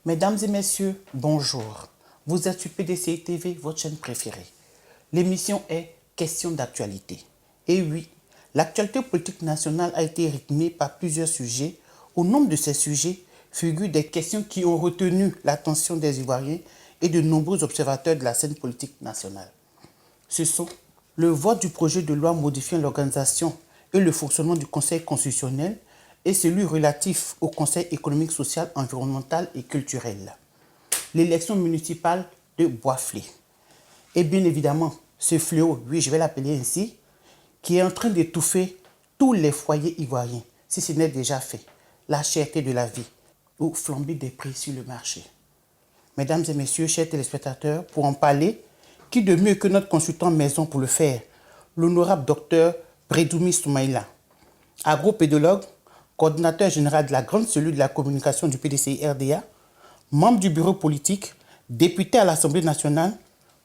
Mesdames et messieurs, bonjour. Vous êtes sur PDCI TV, votre chaîne préférée. L'émission est Question d'actualité. Et oui, l'actualité politique nationale a été rythmée par plusieurs sujets. Au nombre de ces sujets figurent des questions qui ont retenu l'attention des Ivoiriens et de nombreux observateurs de la scène politique nationale. Ce sont le vote du projet de loi modifiant l'organisation et le fonctionnement du Conseil constitutionnel et celui relatif au Conseil économique, social, environnemental et culturel. L'élection municipale de Boisflé. Et bien évidemment, ce fléau, oui, je vais l'appeler ainsi, qui est en train d'étouffer tous les foyers ivoiriens, si ce n'est déjà fait. La cherté de la vie ou flambée des prix sur le marché. Mesdames et messieurs, chers téléspectateurs, pour en parler, qui de mieux que notre consultant maison pour le faire, l'honorable docteur Bredoumi Soumaïla, agropédologue, coordinateur général de la grande cellule de la communication du PDCI-RDA, membre du bureau politique, député à l'Assemblée nationale,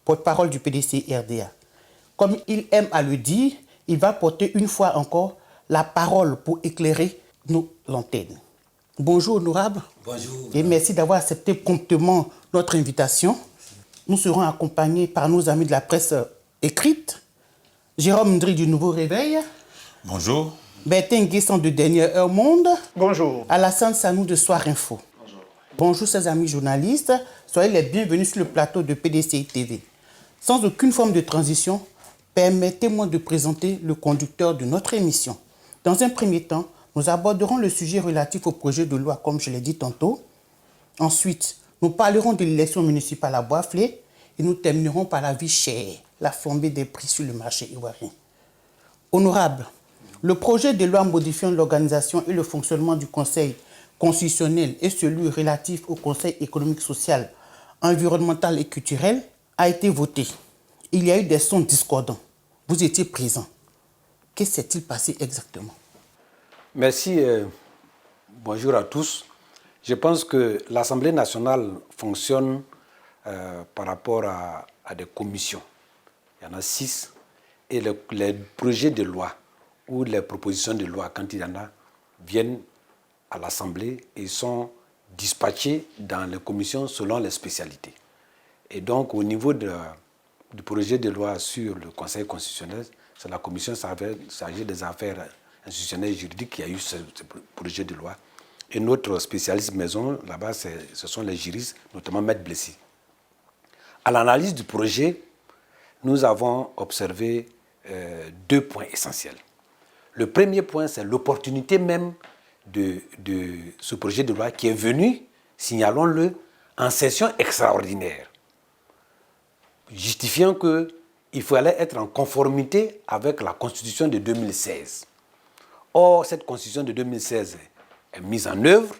porte-parole du PDCI-RDA. Comme il aime à le dire, il va porter une fois encore la parole pour éclairer nos lanternes. Bonjour honorable. Bonjour. Et merci d'avoir accepté promptement notre invitation. Nous serons accompagnés par nos amis de la presse écrite, Jérôme Ndri du Nouveau Réveil. Bonjour. Bertin Guesson de Dernière Heure Monde. Bonjour. Alassane Sanou de Soir Info. Bonjour. Bonjour chers amis journalistes, soyez les bienvenus sur le plateau de PDCI TV. Sans aucune forme de transition, permettez-moi de présenter le conducteur de notre émission. Dans un premier temps, nous aborderons le sujet relatif au projet de loi, comme je l'ai dit tantôt. Ensuite, nous parlerons de l'élection municipale à Boisflé et nous terminerons par la vie chère, la flambée des prix sur le marché ivoirien. Honorable, le projet de loi modifiant l'organisation et le fonctionnement du Conseil constitutionnel et celui relatif au Conseil économique, social, environnemental et culturel a été voté. Il y a eu des sons discordants. Vous étiez présent. Que s'est-il passé exactement? Merci. Bonjour à tous. Je pense que l'Assemblée nationale fonctionne par rapport à des commissions. Il y en a 6. Et les projets de loi ou les propositions de loi, quand il y en a, viennent à l'Assemblée et sont dispatchés dans les commissions selon les spécialités. Et donc, au niveau du projet de loi sur le Conseil constitutionnel, c'est la commission chargée des affaires institutionnelles et juridiques qui a eu ce projet de loi. Et notre spécialiste maison, là-bas, ce sont les juristes, notamment Maître Blessy. À l'analyse du projet, nous avons observé 2 points essentiels. Le premier point, c'est l'opportunité même de ce projet de loi qui est venu, signalons-le, en session extraordinaire, justifiant qu'il fallait être en conformité avec la Constitution de 2016. Or, cette Constitution de 2016 est mise en œuvre,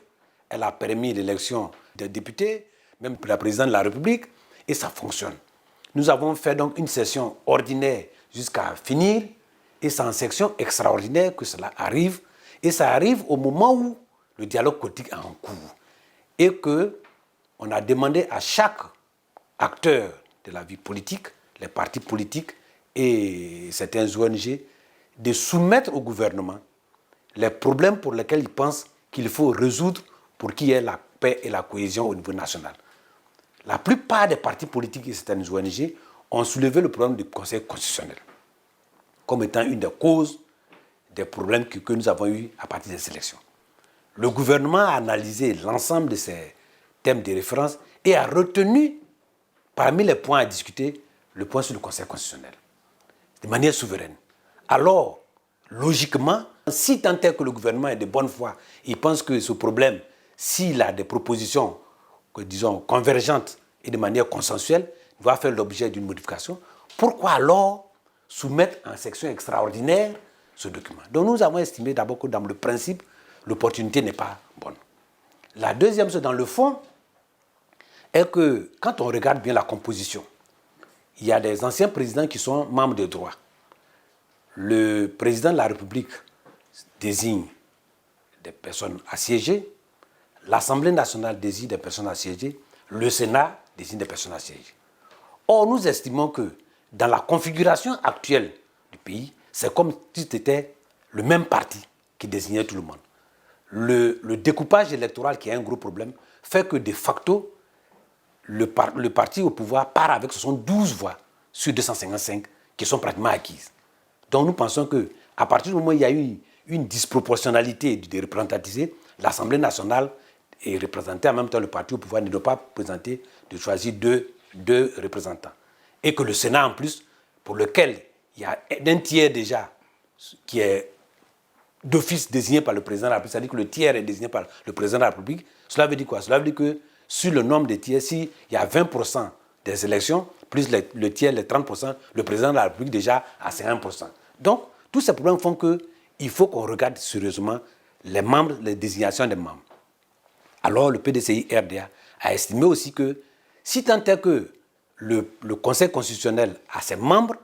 elle a permis l'élection des députés, même pour la présidente de la République, et ça fonctionne. Nous avons fait donc une session ordinaire jusqu'à finir, et c'est en section extraordinaire que cela arrive, et ça arrive au moment où le dialogue politique est en cours, et qu'on a demandé à chaque acteur de la vie politique, les partis politiques et certains ONG, de soumettre au gouvernement les problèmes pour lesquels ils pensent qu'il faut résoudre pour qu'il y ait la paix et la cohésion au niveau national. La plupart des partis politiques et certaines ONG ont soulevé le problème du Conseil constitutionnel comme étant une des causes des problèmes que nous avons eus à partir des élections. Le gouvernement a analysé l'ensemble de ces thèmes de référence et a retenu, parmi les points à discuter, le point sur le Conseil constitutionnel, de manière souveraine. Alors, logiquement, si tant est que le gouvernement est de bonne foi, il pense que ce problème, s'il a des propositions, disons, convergentes et de manière consensuelle, va faire l'objet d'une modification, pourquoi alors soumettre en section extraordinaire ce document? Donc nous avons estimé d'abord que dans le principe, l'opportunité n'est pas bonne. La deuxième chose, dans le fond, est que quand on regarde bien la composition, il y a des anciens présidents qui sont membres de droit. Le président de la République désigne des personnes assiégées, l'Assemblée nationale désigne des personnes assiégées, le Sénat désigne des personnes assiégées. Or, nous estimons que dans la configuration actuelle du pays, c'est comme si c'était le même parti qui désignait tout le monde. Le découpage électoral, qui est un gros problème, fait que de facto, le parti au pouvoir part avec 72 voix sur 255 qui sont pratiquement acquises. Donc nous pensons qu'à partir du moment où il y a eu une disproportionnalité de représentativité, l'Assemblée nationale est représentée en même temps, le parti au pouvoir ne doit pas présenter, de choisir deux représentants. Et que le Sénat en plus, pour lequel il y a un tiers déjà qui est d'office désigné par le président de la République, c'est-à-dire que le tiers est désigné par le président de la République, cela veut dire quoi? Cela veut dire que sur le nombre de tiers, s'il y a 20% des élections, plus le tiers, les 30%, le président de la République déjà a 50%. Donc, tous ces problèmes font qu'il faut qu'on regarde sérieusement les membres, les désignations des membres. Alors, le PDCI-RDA a estimé aussi que si tant est que le Conseil constitutionnel a ses membres,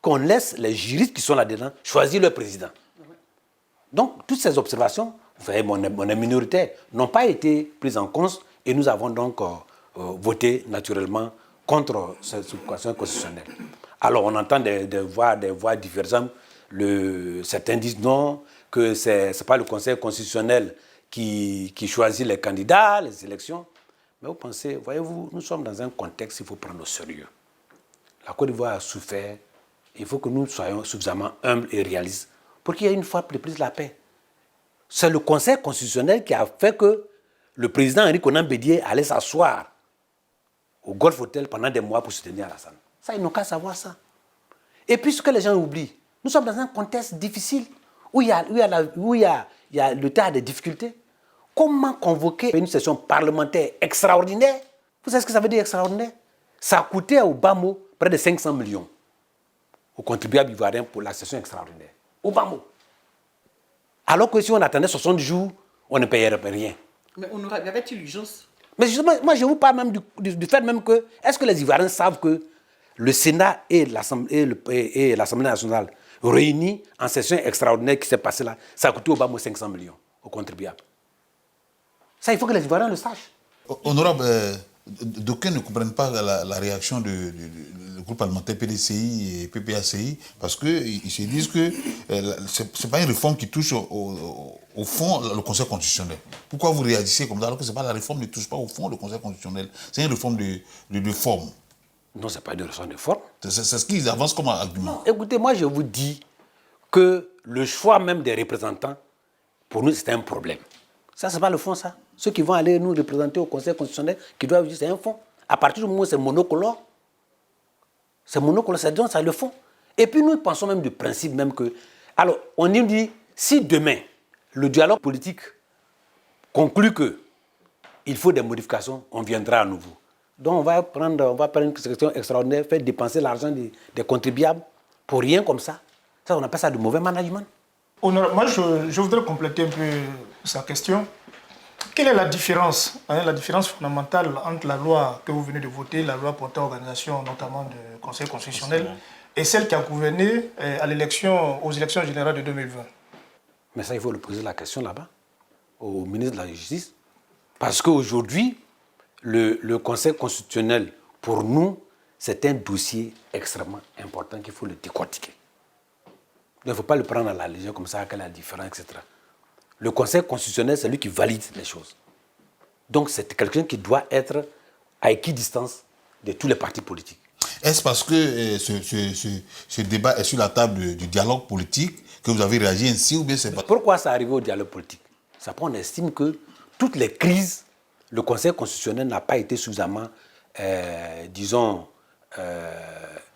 qu'on laisse les juristes qui sont là-dedans choisir le président. Donc, toutes ces observations, vous voyez, mon minoritaire, n'ont pas été prises en compte et nous avons donc voté naturellement contre ce Conseil constitutionnel. Alors, on entend des voix divergentes. Certains disent non, que ce n'est pas le Conseil constitutionnel qui choisit les candidats, les élections. Mais vous pensez, voyez-vous, nous sommes dans un contexte qu'il faut prendre au sérieux. La Côte d'Ivoire a souffert. Il faut que nous soyons suffisamment humbles et réalistes pour qu'il y ait une fois de plus la paix. C'est le Conseil constitutionnel qui a fait que le président Henri Konan Bédié allait s'asseoir au Golf Hotel pendant des mois pour soutenir Alassane. Ça, ils n'ont qu'à savoir ça. Et puis, ce que les gens oublient, nous sommes dans un contexte difficile où il y a le tas de difficultés. Comment convoquer une session parlementaire extraordinaire? Vous savez ce que ça veut dire extraordinaire? Ça a coûté au bas mot près de 500 millions aux contribuables ivoiriens pour la session extraordinaire. Au bas mot. Alors que si on attendait 60 jours, on ne payerait rien. Mais y avait-il urgence? Mais justement, moi je vous parle même du fait même que, est-ce que les Ivoiriens savent que le Sénat et l'Assemblée nationale réunis en session extraordinaire qui s'est passée là, ça a coûté au bas mot 500 millions aux contribuables. Ça, il faut que les Ivoiriens le sachent. Honorable, d'aucuns ne comprennent pas la réaction du groupe parlementaire PDCI et PPACI parce qu'ils se disent que ce n'est pas une réforme qui touche au fond le Conseil constitutionnel. Pourquoi vous réagissez comme ça alors que ce n'est pas la réforme qui ne touche pas au fond le Conseil constitutionnel? C'est une réforme de forme. Non, ce n'est pas une réforme de forme. C'est ce qu'ils avancent comme argument. Non, écoutez, moi je vous dis que le choix même des représentants, pour nous, c'est un problème. Ça, ce n'est pas le fond, ça. Ceux qui vont aller nous représenter au Conseil constitutionnel, qui doivent dire c'est un fond. À partir du moment où c'est monocolore, c'est donc ça le fond. Et puis nous pensons même du principe même que... Alors, on nous dit, si demain, le dialogue politique conclut qu'il faut des modifications, on viendra à nouveau. Donc on va prendre une question extraordinaire, faire dépenser l'argent des contribuables pour rien comme ça. Ça, on appelle ça du mauvais management. Moi, je voudrais compléter un peu sa question. Quelle est la différence fondamentale entre la loi que vous venez de voter, la loi portant organisation notamment du Conseil constitutionnel, et celle qui a gouverné aux élections générales de 2020? Mais ça, il faut le poser la question là-bas, au ministre de la Justice. Parce qu'aujourd'hui, le Conseil constitutionnel, pour nous, c'est un dossier extrêmement important qu'il faut le décortiquer. Il ne faut pas le prendre à la légère comme ça, quelle est la différence, etc. Le Conseil constitutionnel, c'est lui qui valide les choses. Donc, c'est quelqu'un qui doit être à équidistance de tous les partis politiques. Est-ce parce que ce débat est sur la table du dialogue politique que vous avez réagi ainsi ou bien c'est pas... Pourquoi ça arrive au dialogue politique? C'est parce qu'on estime que toutes les crises, le Conseil constitutionnel n'a pas été suffisamment,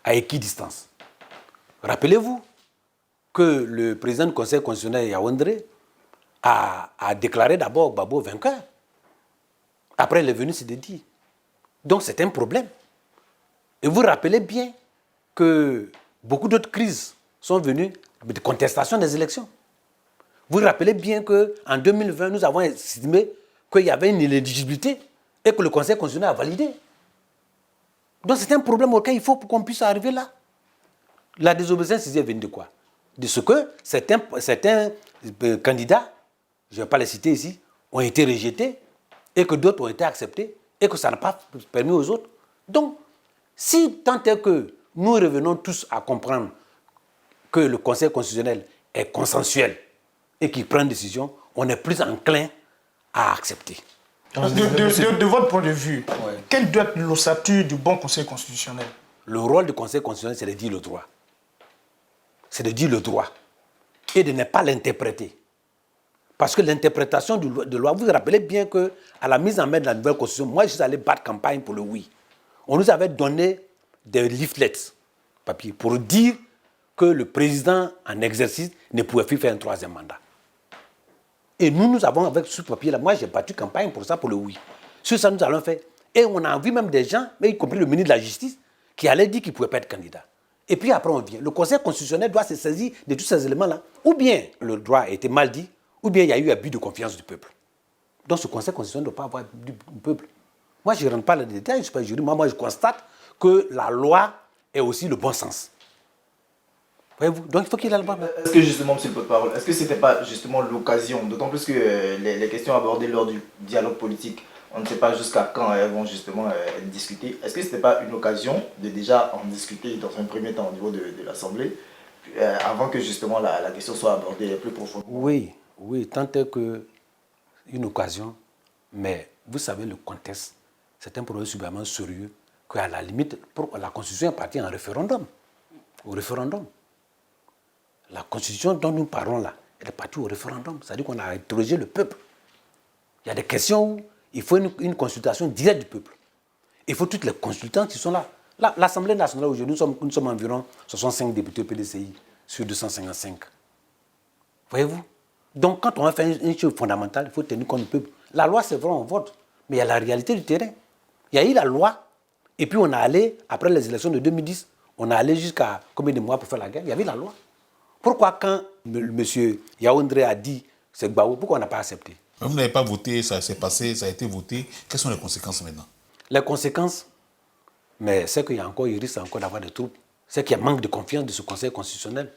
à équidistance. Rappelez-vous que le président du Conseil constitutionnel, Yaoundé, a déclaré d'abord Gbagbo vainqueur. Après, il est venu se dédier. Donc, c'est un problème. Et vous rappelez bien que beaucoup d'autres crises sont venues de contestation des élections. Vous rappelez bien qu'en 2020, nous avons estimé qu'il y avait une inéligibilité et que le Conseil constitutionnel a validé. Donc, c'est un problème auquel il faut pour qu'on puisse arriver là. La désobéissance est venue de quoi? De ce que certains candidats, je ne vais pas les citer ici, ont été rejetés et que d'autres ont été acceptés et que ça n'a pas permis aux autres. Donc, si tant est que nous revenons tous à comprendre que le Conseil constitutionnel est consensuel et qu'il prend une décision, on est plus enclin à accepter. De votre point de vue, Ouais. quelle doit être l'ossature du bon Conseil constitutionnel? Le rôle du Conseil constitutionnel, c'est de dire le droit. C'est de dire le droit et de ne pas l'interpréter. Parce que l'interprétation de loi, vous vous rappelez bien qu'à la mise en main de la nouvelle constitution, moi je suis allé battre campagne pour le oui. On nous avait donné des leaflets, papier, pour dire que le président en exercice ne pouvait plus faire un troisième mandat. Et nous avons, avec ce papier-là, moi j'ai battu campagne pour ça, pour le oui. Sur ça, nous allons faire. Et on a vu même des gens, mais y compris le ministre de la Justice, qui allait dire qu'il ne pouvait pas être candidat. Et puis après, on vient. Le Conseil constitutionnel doit se saisir de tous ces éléments-là. Ou bien le droit a été mal dit, ou bien il y a eu abus de confiance du peuple. Donc ce Conseil constitutionnel ne doit pas avoir du peuple. Moi, je ne rentre pas dans les détails, je ne suis pas juriste. Moi, je constate que la loi est aussi le bon sens. Voyez-vous? Donc il faut qu'il ait le bon. Est-ce que justement, monsieur le porte-parole, est-ce que ce n'était pas justement l'occasion, d'autant plus que les questions abordées lors du dialogue politique, on ne sait pas jusqu'à quand elles vont justement être discutées. Est-ce que ce n'était pas une occasion de déjà en discuter dans un premier temps au niveau de l'Assemblée, avant que justement la question soit abordée plus profondément? Oui, tant est que une occasion, mais vous savez le contexte, c'est un problème suffisamment sérieux qu'à la limite, la Constitution appartient à un référendum. Au référendum. La Constitution dont nous parlons là, elle est partie au référendum. C'est-à-dire qu'on a interrogé le peuple. Il y a des questions où il faut une consultation directe du peuple. Il faut toutes les consultants qui sont là. L'Assemblée nationale, aujourd'hui, nous sommes environ 65 députés PDCI sur 255. Voyez-vous? Donc, quand on va faire une chose fondamentale, il faut tenir compte du peuple. La loi, c'est vrai, on vote. Mais il y a la réalité du terrain. Il y a eu la loi, et puis on a allé, après les élections de 2010, on a allé jusqu'à combien de mois pour faire la guerre? Il y avait la loi. Pourquoi quand M. Yaoundé a dit c'est Gbao, pourquoi on n'a pas accepté? Vous n'avez pas voté, ça s'est passé, ça a été voté. Quelles sont les conséquences maintenant? Les conséquences, mais c'est qu'il y a encore, il risque encore d'avoir des troubles. C'est qu'il y a manque de confiance de ce Conseil constitutionnel.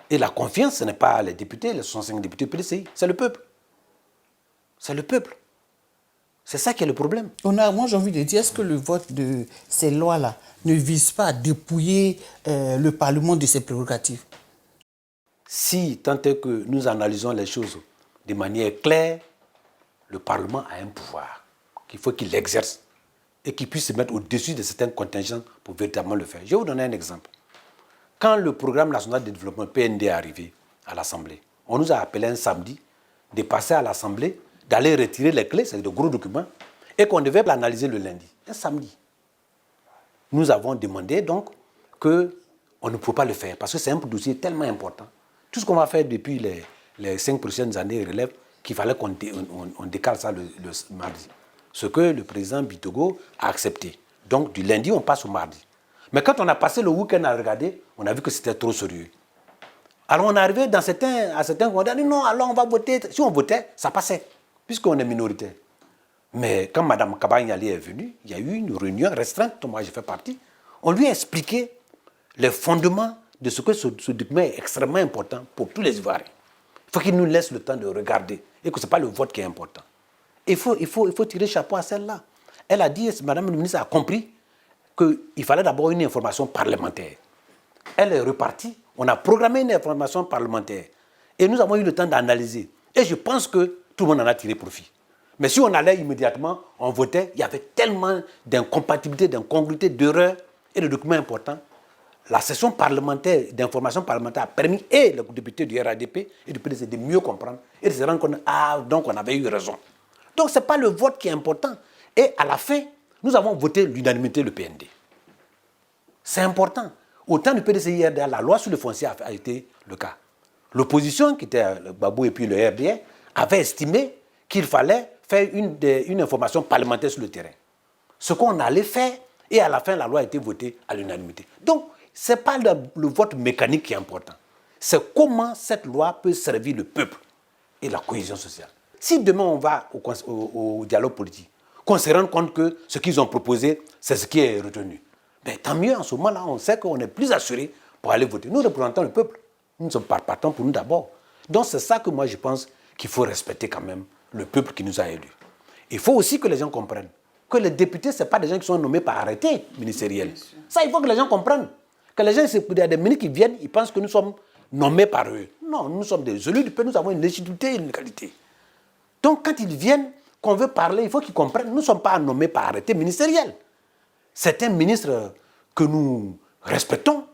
Et la confiance, ce n'est pas les députés, les 65 députés PDCI, c'est le peuple. C'est le peuple. C'est ça qui est le problème. Moi, j'ai envie de dire, est-ce que le vote de ces lois-là ne vise pas à dépouiller le Parlement de ses prérogatives? Si tant est que nous analysons les choses de manière claire, le Parlement a un pouvoir qu'il faut qu'il exerce et qu'il puisse se mettre au-dessus de certaines contingences pour véritablement le faire. Je vais vous donner un exemple. Quand le programme national de développement PND est arrivé à l'Assemblée, on nous a appelé un samedi de passer à l'Assemblée, d'aller retirer les clés, c'est de gros documents, et qu'on devait l'analyser le lundi, un samedi. Nous avons demandé donc qu'on ne peut pas le faire parce que c'est un dossier tellement important. Tout ce qu'on va faire depuis les 5 prochaines années relève qu'il fallait qu'on décale ça le mardi. Ce que le président Bitogo a accepté. Donc du lundi, on passe au mardi. Mais quand on a passé le week-end à regarder, on a vu que c'était trop sérieux. Alors on est arrivé à certains on a dit non, alors on va voter. Si on votait, ça passait, puisqu'on est minoritaire. Mais quand Mme Kabanyali est venue, il y a eu une réunion restreinte, dont moi j'ai fait partie. On lui a expliqué les fondements de ce que ce document est extrêmement important pour tous les Ivoiriens. Il faut qu'il nous laisse le temps de regarder et que ce n'est pas le vote qui est important. Il faut tirer chapeau à celle-là. Elle a dit, Mme la ministre a compris qu'il fallait d'abord une information parlementaire. Elle est repartie, on a programmé une information parlementaire. Et nous avons eu le temps d'analyser. Et je pense que tout le monde en a tiré profit. Mais si on allait immédiatement, on votait, il y avait tellement d'incompatibilité, d'incongruité, d'erreurs et de documents importants. La session parlementaire, d'information parlementaire a permis et les députés du RADP et du PDC de mieux comprendre et de se rendre compte, donc on avait eu raison. Donc ce n'est pas le vote qui est important. Et à la fin, nous avons voté l'unanimité le PND. C'est important. Au temps du PDCI, la loi sur le foncier a été le cas. L'opposition, qui était le Babou et puis le RDR, avait estimé qu'il fallait faire une information parlementaire sur le terrain. Ce qu'on allait faire, et à la fin, la loi a été votée à l'unanimité. Donc, ce n'est pas le vote mécanique qui est important. C'est comment cette loi peut servir le peuple et la cohésion sociale. Si demain on va au dialogue politique, qu'on se rende compte que ce qu'ils ont proposé, c'est ce qui est retenu, ben, tant mieux, en ce moment-là, on sait qu'on est plus assuré pour aller voter. Nous représentons le peuple. Nous ne sommes pas partants pour nous d'abord. Donc c'est ça que moi je pense qu'il faut respecter quand même le peuple qui nous a élus. Il faut aussi que les gens comprennent que les députés, ce n'est pas des gens qui sont nommés par arrêté ministériel. Ça, il faut que les gens comprennent. Que les gens, il y a des ministres qui viennent, ils pensent que nous sommes nommés par eux. Non, nous sommes des élus du peuple, nous avons une légitimité et une qualité. Donc quand ils viennent, qu'on veut parler, il faut qu'ils comprennent. Nous ne sommes pas nommés par arrêté ministériel. Certains ministres que nous respectons,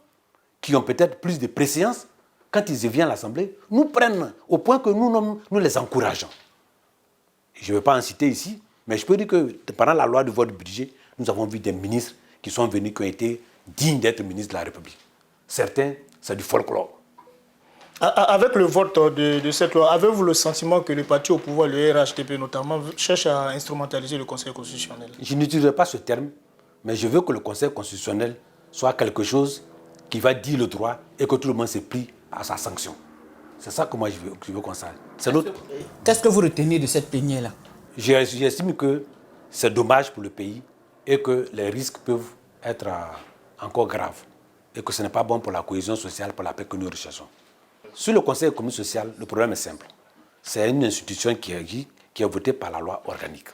qui ont peut-être plus de préséance, quand ils viennent à l'Assemblée, nous prennent au point que nous les encourageons. Je ne vais pas en citer ici, mais je peux dire que pendant la loi de vote du budget, nous avons vu des ministres qui sont venus, qui ont été dignes d'être ministres de la République. Certains, c'est du folklore. Avec le vote de cette loi, avez-vous le sentiment que le parti au pouvoir, le RHDP notamment, cherche à instrumentaliser le Conseil constitutionnel? Je n'utiliserai pas ce terme, mais je veux que le Conseil constitutionnel soit quelque chose qui va dire le droit et que tout le monde s'est pris à sa sanction. C'est ça que moi je veux qu'on sache. Qu'est-ce que vous retenez de cette plénière-là? J'estime que c'est dommage pour le pays et que les risques peuvent être encore graves et que ce n'est pas bon pour la cohésion sociale, pour la paix que nous recherchons. Sur le Conseil économique social, le problème est simple. C'est une institution qui est votée par la loi organique.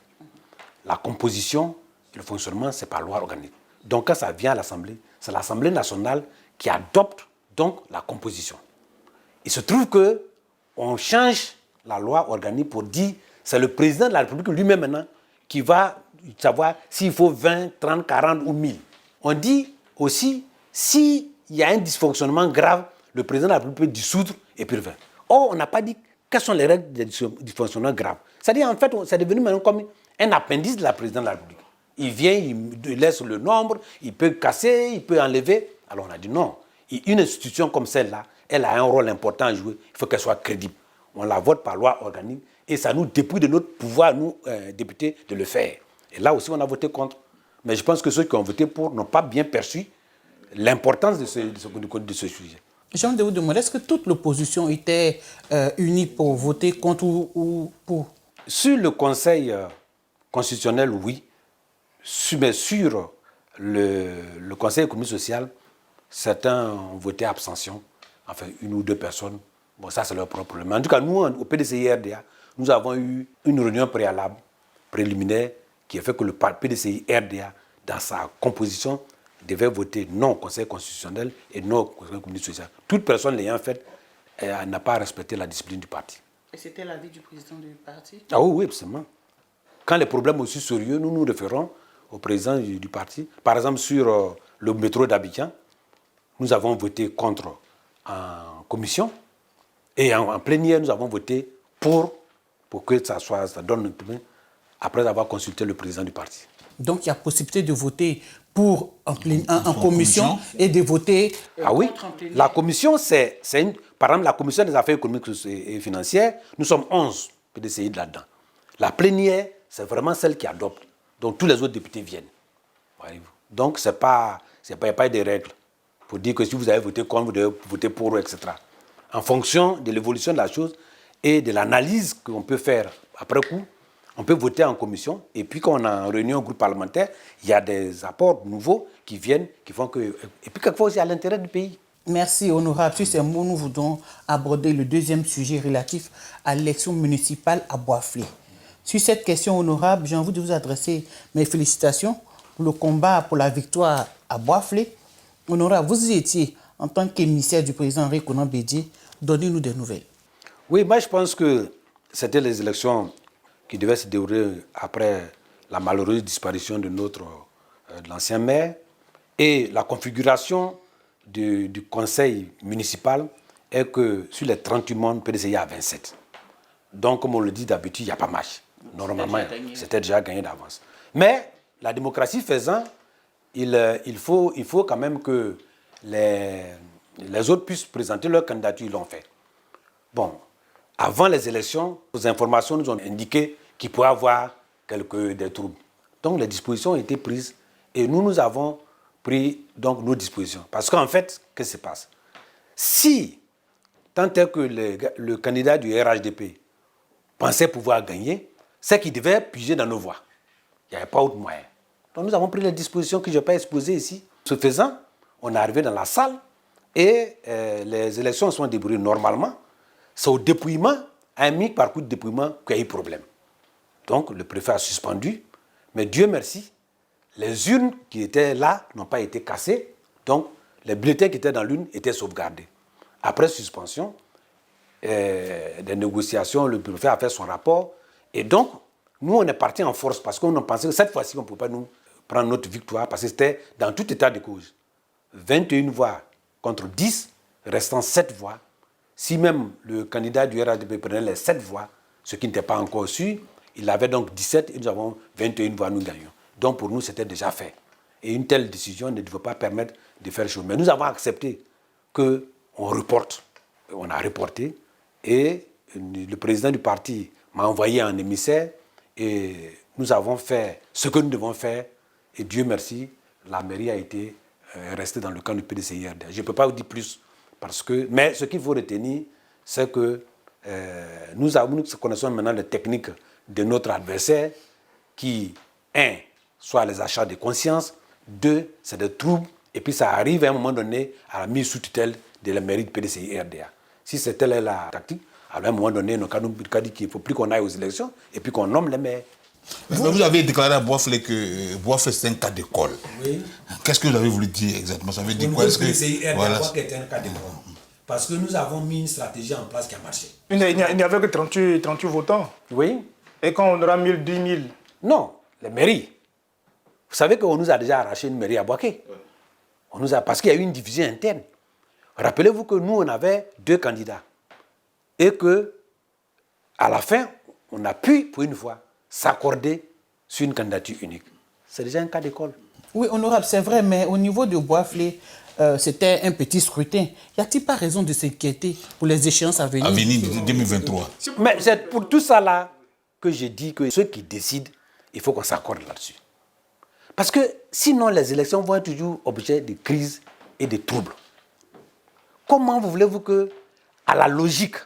La composition et le fonctionnement, c'est par loi organique. Donc quand ça vient à l'Assemblée, c'est l'Assemblée nationale qui adopte donc la composition. Il se trouve qu'on change la loi organique pour dire c'est le président de la République lui-même maintenant qui va savoir s'il faut 20, 30, 40 ou 1000. On dit aussi, s'il y a un dysfonctionnement grave, le président de la République peut dissoudre et puis revenir. Or, on n'a pas dit quelles sont les règles de dysfonctionnement grave. C'est-à-dire, en fait, c'est devenu maintenant comme un appendice de la présidente de la République. Il vient, il laisse le nombre, il peut casser, il peut enlever. Alors on a dit non. Une institution comme celle-là, elle a un rôle important à jouer. Il faut qu'elle soit crédible. On la vote par loi organique et ça nous dépouille de notre pouvoir, nous, députés, de le faire. Et là aussi, on a voté contre. Mais je pense que ceux qui ont voté pour n'ont pas bien perçu l'importance de ce sujet. J'ai envie de vous demander, est-ce que toute l'opposition était unie pour voter contre ou pour? Sur le Conseil constitutionnel, oui. Mais sur le Conseil économique social, certains ont voté abstention, enfin une ou deux personnes. Bon, ça c'est leur propre problème. En tout cas, nous, au PDCI-RDA, nous avons eu une réunion préalable, préliminaire, qui a fait que le PDCI-RDA, dans sa composition, devait voter non au Conseil constitutionnel et non au Conseil économique social. Toute personne l'ayant fait n'a pas respecté la discipline du parti. Et c'était l'avis du président du parti? Ah oui, absolument. Quand les problèmes sont aussi sérieux, nous nous référons au président du parti. Par exemple, sur le métro d'Abidjan, nous avons voté contre en commission et en plénière, nous avons voté pour que ça donne après avoir consulté le président du parti. Donc il y a possibilité de voter pour en commission et de voter oui, contre en plénière. La commission, par exemple, la commission des affaires économiques et financières, nous sommes 11 PDCI là-dedans. La plénière, c'est vraiment celle qui adopte. Donc tous les autres députés viennent. Voyez-vous. Donc il n'y a pas de règles pour dire que si vous avez voté contre, vous devez voter pour, etc. En fonction de l'évolution de la chose et de l'analyse qu'on peut faire après coup, on peut voter en commission et puis quand on est en réunion au groupe parlementaire, il y a des apports nouveaux qui viennent, qui font que... Et puis quelquefois aussi à l'intérêt du pays. Merci, honorable. Sur ces mots, nous voudrons aborder le deuxième sujet relatif à l'élection municipale à Bois-Flé. Sur cette question, honorable, j'ai envie de vous adresser mes félicitations pour le combat pour la victoire à Bois-Flé. Honorable, vous y étiez en tant qu'émissaire du président Henri Konan Bédié. Donnez-nous des nouvelles. Oui, moi je pense que c'était les élections qui devaient se dérouler après la malheureuse disparition de l'ancien maire. Et la configuration du conseil municipal est que sur les 38 membres, PDCI, il y a 27. Donc, comme on le dit d'habitude, il n'y a pas match. Normalement, c'était déjà gagné d'avance. Mais la démocratie faisant, il faut quand même que les autres puissent présenter leur candidature, ils l'ont fait. Bon, avant les élections, les informations nous ont indiqué qu'il pourrait y avoir des troubles. Donc les dispositions ont été prises et nous avons pris donc nos dispositions. Parce qu'en fait, qu'est-ce qui se passe? Si, tant est que le candidat du RHDP pensait pouvoir gagner, c'est qu'il devait piger dans nos voies. Il n'y avait pas autre moyen. Donc nous avons pris les dispositions que je n'ai pas exposées ici. Ce faisant, on est arrivé dans la salle et les élections sont déroulées normalement. C'est au dépouillement, à un mi-parcours de dépouillement, qu'il y a eu problème. Donc le préfet a suspendu, mais Dieu merci, les urnes qui étaient là n'ont pas été cassées, donc les bulletins qui étaient dans l'urne étaient sauvegardés. Après suspension, des négociations, le préfet a fait son rapport, et donc Nous, on est parti en force parce qu'on pensait que cette fois-ci, on ne pouvait pas nous prendre notre victoire parce que c'était dans tout état de cause. 21 voix contre 10, restant 7 voix. Si même le candidat du RHDP prenait les 7 voix, ce qui n'était pas encore sûr, il avait donc 17 et nous avons 21 voix, nous gagnons. Donc pour nous, c'était déjà fait. Et une telle décision ne devait pas permettre de faire chose. Mais nous avons accepté qu'on reporte. On a reporté et le président du parti m'a envoyé un émissaire et nous avons fait ce que nous devons faire. Et Dieu merci, la mairie a été restée dans le camp du PDCI-RDA. Je ne peux pas vous dire plus. Mais ce qu'il faut retenir, c'est que nous connaissons maintenant les techniques de notre adversaire qui, soit les achats de conscience, 2, c'est des troubles, et puis ça arrive à un moment donné à la mise sous tutelle de la mairie de PDCI-RDA. Si c'est telle est la tactique, alors à un moment donné, nous avons dit qu'il ne faut plus qu'on aille aux élections et puis qu'on nomme les maires. Vous avez déclaré à Boisflé que Boisflé c'est un cas d'école. Oui. Qu'est-ce que vous avez voulu dire exactement? Ça veut dire quoi? Est-ce que voilà. Était un cas d'école. Parce que nous avons mis une stratégie en place qui a marché. Il n'y avait que 38 votants. Oui. Et quand on aura 1000, 10 000? Non, les mairies. Vous savez qu'on nous a déjà arraché une mairie à Boaké. Parce qu'il y a eu une division interne. Rappelez-vous que nous, on avait 2 candidats. Et qu'à la fin, on a pu, pour une fois, s'accorder sur une candidature unique. C'est déjà un cas d'école. Oui, honorable, c'est vrai, mais au niveau de Boisflé, c'était un petit scrutin. Y a-t-il pas raison de s'inquiéter pour les échéances à venir? À venir 2023. Mais c'est pour tout ça là que j'ai dit que ceux qui décident, il faut qu'on s'accorde là-dessus. Parce que sinon, les élections vont être toujours objet de crise et de troubles. Comment voulez-vous que, à la logique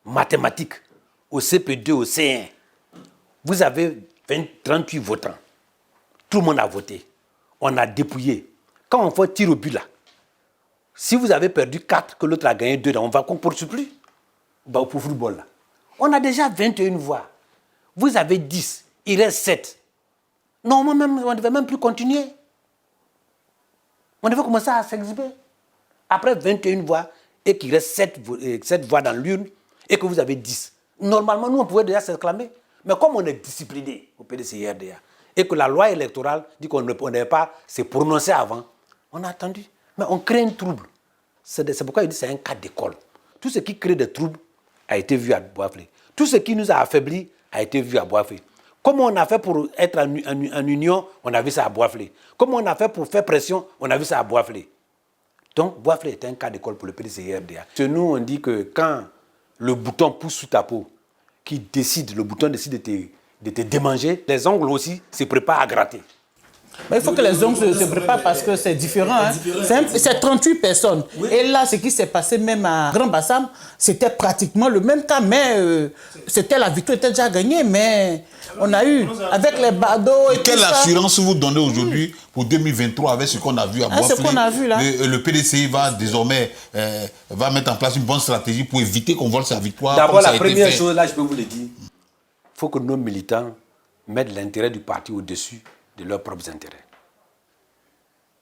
mathématique, au CP2, au C1, vous avez 38 votants. Tout le monde a voté. On a dépouillé. Quand on fait tir au but là, si vous avez perdu 4, que l'autre a gagné 2, on va poursuivre plus. Pour le football là. On a déjà 21 voix. Vous avez 10, il reste 7. Non, on ne devait même plus continuer. On devait commencer à s'exhiber. Après 21 voix et qu'il reste 7 voix dans l'urne et que vous avez 10. Normalement, nous, on pouvait déjà s'exclamer. Mais comme on est discipliné au PDCI-RDA et que la loi électorale dit qu'on ne pouvait pas se prononcer avant, on a attendu. Mais on crée un trouble. C'est pourquoi il dit que c'est un cas d'école. Tout ce qui crée des troubles a été vu à Boisflé. Tout ce qui nous a affaiblis a été vu à Boisflé. Comment on a fait pour être en union, on a vu ça à Boisflé. Comment on a fait pour faire pression, on a vu ça à Boisflé. Donc Boisflé est un cas d'école pour le PDCI-RDA. Chez nous, on dit que quand le bouton pousse sous ta peau, le bouton décide de te démanger, les ongles aussi se préparent à gratter. Mais il faut que les ongles se préparent parce que c'est différent. Hein. C'est 38 personnes. Oui. Et là, ce qui s'est passé même à Grand Bassam, c'était pratiquement le même cas. Mais la victoire était déjà gagnée. Mais on a eu, avec les badauds et quelle assurance vous donnez aujourd'hui pour 2023 avec ce qu'on a vu à Boisflé? Ce qu'on a vu là. Le PDCI va désormais mettre en place une bonne stratégie pour éviter qu'on vole sa victoire. D'abord, la première chose, là, je peux vous le dire, il faut que nos militants mettent l'intérêt du parti au-dessus de leurs propres intérêts.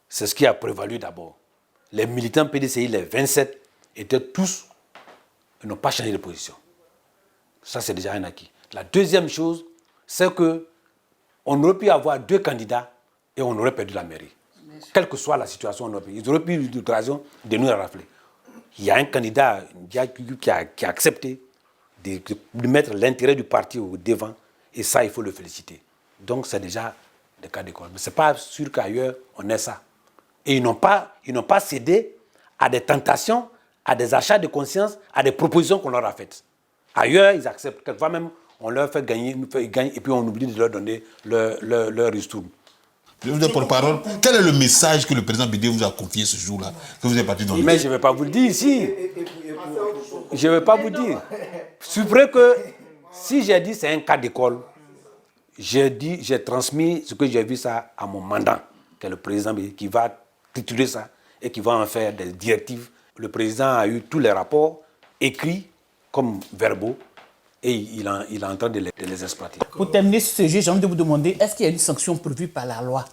C'est ce qui a prévalu d'abord. Les militants PDCI, les 27, n'ont pas changé de position. Ça, c'est déjà un acquis. La deuxième chose, c'est qu'on aurait pu avoir 2 candidats et on aurait perdu la mairie. Quelle que soit la situation, ils auraient pu eu l'occasion de nous rappeler. Il y a un candidat qui a accepté de mettre l'intérêt du parti au devant et ça, il faut le féliciter. Donc, c'est déjà des cas d'école. Mais ce n'est pas sûr qu'ailleurs, on ait ça. Et ils n'ont pas cédé à des tentations, à des achats de conscience, à des propositions qu'on leur a faites. Ailleurs, ils acceptent. Quelquefois même, on leur fait gagner, et puis on oublie de leur donner leur ristourne. Je vous donne pour parole. Quel est le message que le président Bédé vous a confié ce jour-là, que vous êtes parti dans le... Mais je ne vais pas vous le dire ici. Je ne vais pas vous dire. C'est vrai que si j'ai dit c'est un cas d'école, j'ai transmis ce que j'ai vu ça à mon mandant, qui est le président qui va tituler ça et qui va en faire des directives. Le président a eu tous les rapports écrits comme verbaux et il est en train de les exploiter. Pour terminer sur ce sujet, j'ai envie de vous demander, est-ce qu'il y a une sanction prévue par la loi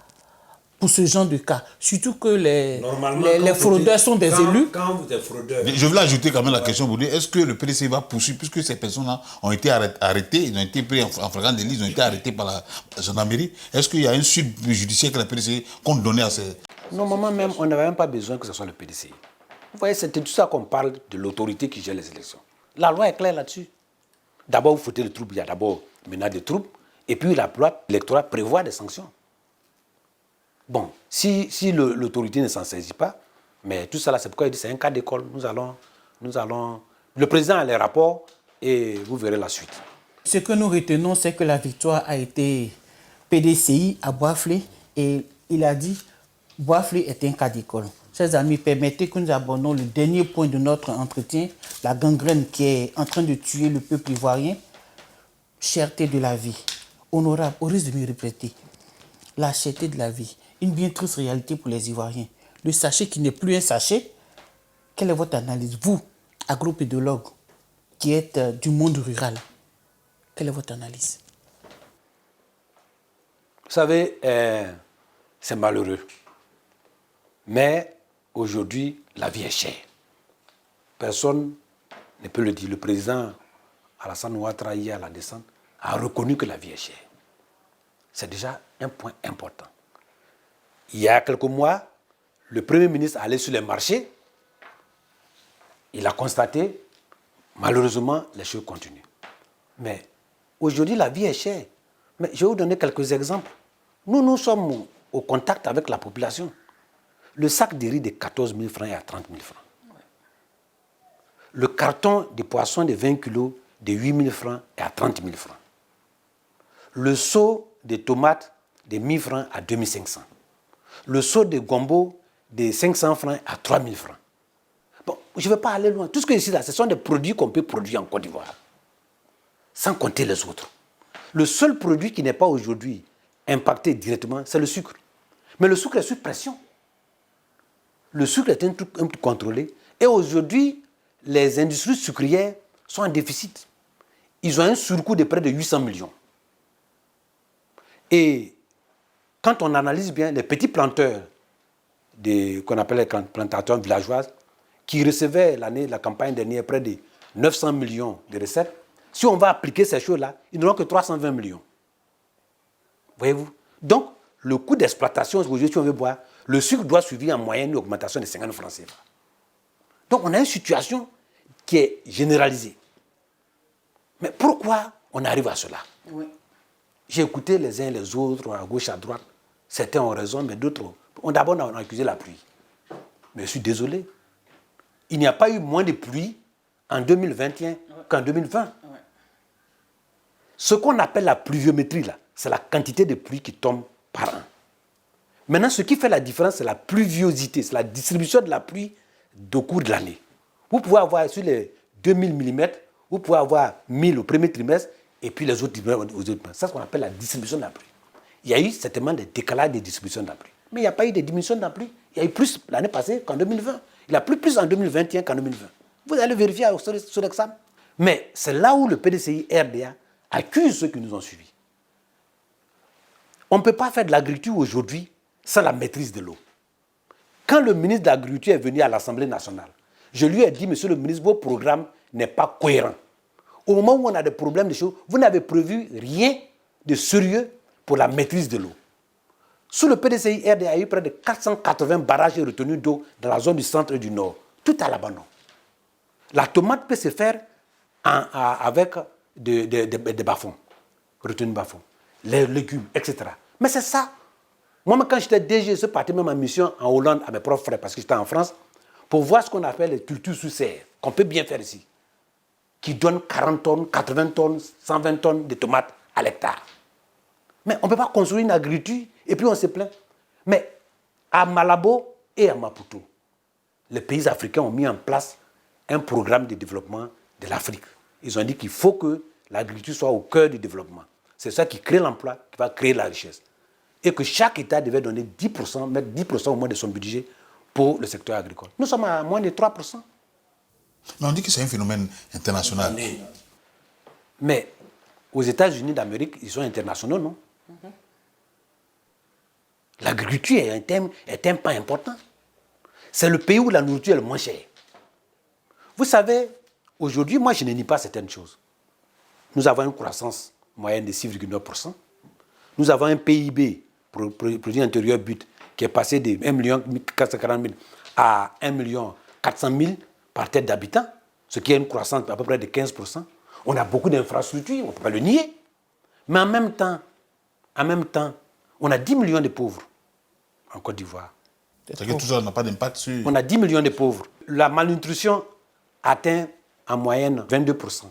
pour ce genre de cas. Surtout que les Normalement, fraudeurs sont des élus. Quand vous êtes fraudeur... Je voulais ajouter quand même la question pour dire, est-ce que le PDC va poursuivre, puisque ces personnes-là ont été arrêtées, ils ont été pris en flagrant délit, ils ont été arrêtés par la gendarmerie. Est-ce qu'il y a une suite judiciaire que la PDC compte donner à ces... Normalement même, on n'avait même pas besoin que ce soit le PDC. Vous voyez, c'est tout ça qu'on parle de l'autorité qui gère les élections. La loi est claire là-dessus. D'abord, vous foutez les troubles, il y a d'abord menace de troubles, et puis la loi électorale prévoit des sanctions. Bon, si l'autorité ne s'en saisit pas, mais tout ça là, c'est pourquoi il dit c'est un cas d'école. Nous allons... Le président a les rapports et vous verrez la suite. Ce que nous retenons, c'est que la victoire a été PDCI à Boisflé et il a dit Boisflé est un cas d'école. Chers amis, permettez que nous abordons le dernier point de notre entretien, la gangrène qui est en train de tuer le peuple ivoirien. Cherté de la vie. Honorable, au risque de me répéter, la cherté de la vie, une bien triste réalité pour les Ivoiriens. Le sachet qui n'est plus un sachet, quelle est votre analyse? Vous, agropédologue, qui êtes du monde rural, quelle est votre analyse? Vous savez, c'est malheureux. Mais aujourd'hui, la vie est chère. Personne ne peut le dire. Le président Alassane Ouattara, hier à la descente, a reconnu que la vie est chère. C'est déjà un point important. Il y a quelques mois, le Premier ministre allait sur les marchés. Il a constaté, malheureusement, les choses continuent. Mais aujourd'hui, la vie est chère. Mais je vais vous donner quelques exemples. Nous sommes au contact avec la population. Le sac de riz de 14 000 francs est à 30 000 francs. Le carton de poisson de 20 kilos de 8 000 francs est à 30 000 francs. Le seau de tomates de 1 000 francs à 2 500. Le seau de gombo de 500 francs à 3 000 francs. Bon, je ne vais pas aller loin. Tout ce que je dis là, ce sont des produits qu'on peut produire en Côte d'Ivoire. Sans compter les autres. Le seul produit qui n'est pas aujourd'hui impacté directement, c'est le sucre. Mais le sucre est sous pression. Le sucre est un truc contrôlé. Et aujourd'hui, les industries sucrières sont en déficit. Ils ont un surcoût de près de 800 millions. Et quand on analyse bien les petits planteurs, qu'on appelle les plantations villageoises, qui recevaient la campagne dernière près de 900 millions de recettes, si on va appliquer ces choses-là, ils n'auront que 320 millions. Voyez-vous? Donc, le coût d'exploitation, aujourd'hui, si on veut boire, le sucre doit suivre en moyenne une augmentation de 50 francs CFA. Donc, on a une situation qui est généralisée. Mais pourquoi on arrive à cela? Oui. J'ai écouté les uns et les autres, à gauche, à droite. Certains ont raison, mais d'autres... D'abord, on a accusé la pluie. Mais je suis désolé. Il n'y a pas eu moins de pluie en 2021 qu'en 2020. Ouais. Ce qu'on appelle la pluviométrie, là, c'est la quantité de pluie qui tombe par an. Maintenant, ce qui fait la différence, c'est la pluviosité, c'est la distribution de la pluie au cours de l'année. Vous pouvez avoir sur les 2000 mm, vous pouvez avoir 1000 au premier trimestre, et puis les autres trimestres aux autres trimestres. C'est ce qu'on appelle la distribution de la pluie. Il y a eu certainement des décalages de distribution de la pluie. Mais il n'y a pas eu de diminution de la pluie. Il y a eu plus l'année passée qu'en 2020. Il a plu plus en 2021 qu'en 2020. Vous allez vérifier sur l'examen. Mais c'est là où le PDCI RDA accuse ceux qui nous ont suivis. On ne peut pas faire de l'agriculture aujourd'hui sans la maîtrise de l'eau. Quand le ministre de l'Agriculture est venu à l'Assemblée nationale, je lui ai dit, monsieur le ministre, vos programmes n'est pas cohérent. Au moment où on a des problèmes de choses, vous n'avez prévu rien de sérieux pour la maîtrise de l'eau. Sous le PDCI RDA, il y a eu près de 480 barrages et retenues d'eau dans la zone du centre et du nord. Tout à l'abandon. La tomate peut se faire avec des bas-fonds, retenues bas-fonds, les légumes, etc. Mais c'est ça. Moi, quand j'étais DG, je suis parti même en mission en Hollande à mes propres frais, parce que j'étais en France, pour voir ce qu'on appelle les cultures sous serre, qu'on peut bien faire ici, qui donnent 40 tonnes, 80 tonnes, 120 tonnes de tomates à l'hectare. Mais on ne peut pas construire une agriculture et puis on se plaint. Mais à Malabo et à Maputo, les pays africains ont mis en place un programme de développement de l'Afrique. Ils ont dit qu'il faut que l'agriculture soit au cœur du développement. C'est ça qui crée l'emploi, qui va créer la richesse. Et que chaque État devait donner 10%, mettre 10% au moins de son budget pour le secteur agricole. Nous sommes à moins de 3%. Mais on dit que c'est un phénomène international. Mais aux États-Unis d'Amérique, ils sont internationaux, non? L'agriculture est un pas important. C'est le pays où la nourriture est le moins chère. Vous savez, aujourd'hui, moi, je ne nie pas certaines choses. Nous avons une croissance moyenne de 6,9%. Nous avons un PIB, produit intérieur brut, qui est passé de 1 440 000 à 1 400 000 par tête d'habitants, ce qui est une croissance à peu près de 15%. On a beaucoup d'infrastructures, on ne peut pas le nier. Mais en même temps, on a 10 millions de pauvres en Côte d'Ivoire. C'est-à-dire que tout ça n'a pas d'impact sur... On a 10 millions de pauvres. La malnutrition atteint en moyenne 22%.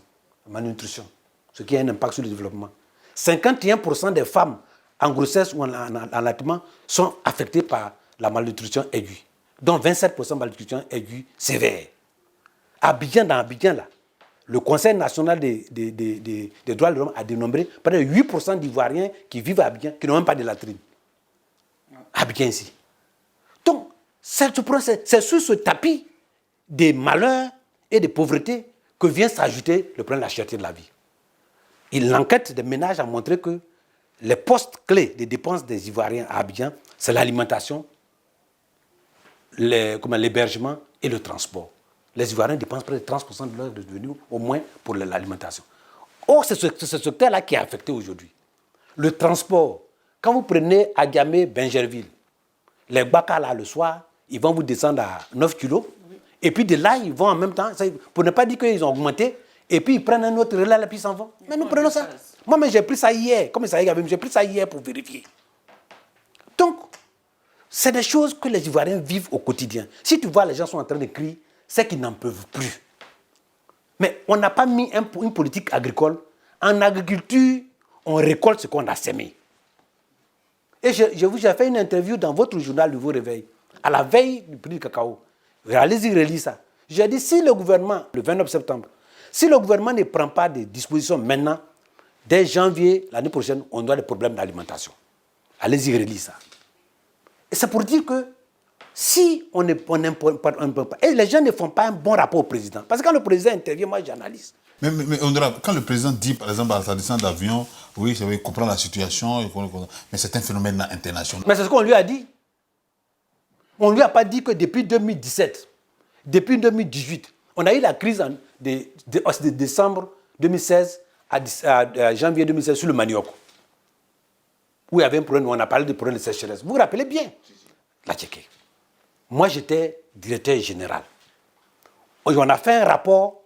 La malnutrition, ce qui a un impact sur le développement. 51% des femmes en grossesse ou en allaitement sont affectées par la malnutrition aiguë, dont 27% de malnutrition aiguë sévère. Dans Abidjan, là, le Conseil national des droits de l'homme a dénombré près de 8% d'Ivoiriens qui vivent à Abidjan qui n'ont même pas de latrine. Abidjan ici. Donc, c'est sur ce tapis des malheurs et des pauvretés que vient s'ajouter le problème de la cherté de la vie. Et l'enquête des ménages a montré que les postes clés des dépenses des Ivoiriens à Abidjan, c'est l'alimentation, l'hébergement et le transport. Les Ivoiriens dépensent près de 30% de leurs revenus au moins pour l'alimentation. Or, c'est ce secteur-là qui est affecté aujourd'hui. Le transport, quand vous prenez Agamé, Benjerville, les Baka, là, le soir, ils vont vous descendre à 9 kilos. Et puis de là, ils vont en même temps, pour ne pas dire qu'ils ont augmenté, et puis ils prennent un autre relais et puis ils s'en vont. Mais nous prenons ça. Moi, j'ai pris ça hier. Comme ça, j'ai pris ça hier pour vérifier. Donc, c'est des choses que les Ivoiriens vivent au quotidien. Si tu vois, les gens sont en train de crier, c'est qu'ils n'en peuvent plus. Mais on n'a pas mis une politique agricole. En agriculture, on récolte ce qu'on a semé. Et j'ai fait une interview dans votre journal de vos réveils, à la veille du prix du cacao. Allez-y, relis ça. J'ai dit, si le gouvernement, le 29 septembre, si le gouvernement ne prend pas des dispositions maintenant, dès janvier, l'année prochaine, on aura des problèmes d'alimentation. Allez-y, relis ça. Et c'est pour dire que si on ne peut pas, et les gens ne font pas un bon rapport au président. Parce que quand le président intervient, moi j'analyse. Mais honorable, quand le président dit, par exemple, à sa descente d'avion, oui, ça veut comprendre la situation, mais c'est un phénomène international. Mais c'est ce qu'on lui a dit. On ne lui a pas dit que depuis 2017, depuis 2018, on a eu la crise de décembre 2016 à janvier 2016 sur le manioc, où il y avait un problème, où on a parlé de problème de sécheresse. Vous vous rappelez bien, la Tchéquie. Moi, j'étais directeur général. On a fait un rapport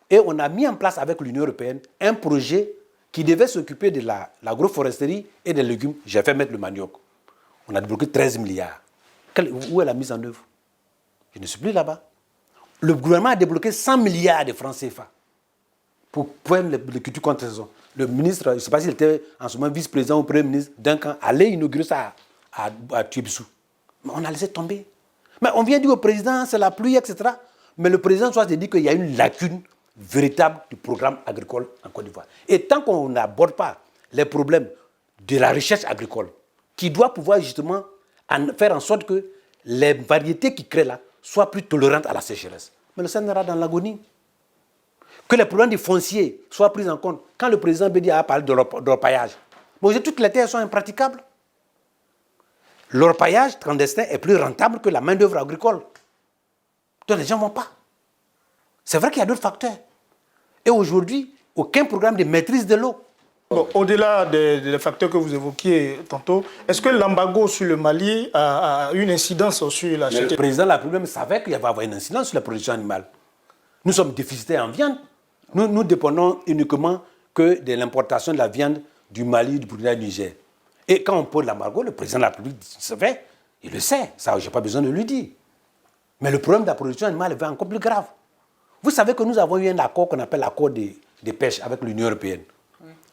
et on a mis en place avec l'Union européenne un projet qui devait s'occuper de l'agroforesterie et des légumes. J'ai fait mettre le manioc. On a débloqué 13 milliards. Où est la mise en œuvre? Je ne suis plus là-bas. Le gouvernement a débloqué 100 milliards de francs CFA pour l'agriculture contre saison. Le ministre, je ne sais pas s'il était en ce moment vice-président ou premier ministre d'un camp, allait inaugurer ça à Tuébissou. Mais on a laissé tomber. Mais on vient dire au président, c'est la pluie, etc. Mais le président soit dit qu'il y a une lacune véritable du programme agricole en Côte d'Ivoire. Et tant qu'on n'aborde pas les problèmes de la recherche agricole, qui doit pouvoir justement faire en sorte que les variétés qui créent là soient plus tolérantes à la sécheresse. Mais le Sénégal dans l'agonie. Que les problèmes du foncier soient pris en compte. Quand le président Bédi a parlé de l'orpaillage, mais aujourd'hui, toutes les terres sont impraticables. L'orpaillage clandestin est plus rentable que la main-d'œuvre agricole. Donc les gens ne vont pas. C'est vrai qu'il y a d'autres facteurs. Et aujourd'hui, aucun programme de maîtrise de l'eau. Bon, au-delà des facteurs que vous évoquiez tantôt, est-ce que l'embargo sur le Mali a une incidence sur la Le président de la République savait qu'il y avait une incidence sur la production animale. Nous sommes déficitaires en viande. Nous dépendons uniquement que de l'importation de la viande du Mali, du Burkina et du Niger. Et quand on pose l'embargo, le président de la République savait, il le sait, ça je n'ai pas besoin de lui dire. Mais le problème de la production animale est encore plus grave. Vous savez que nous avons eu un accord qu'on appelle l'accord de pêche avec l'Union européenne,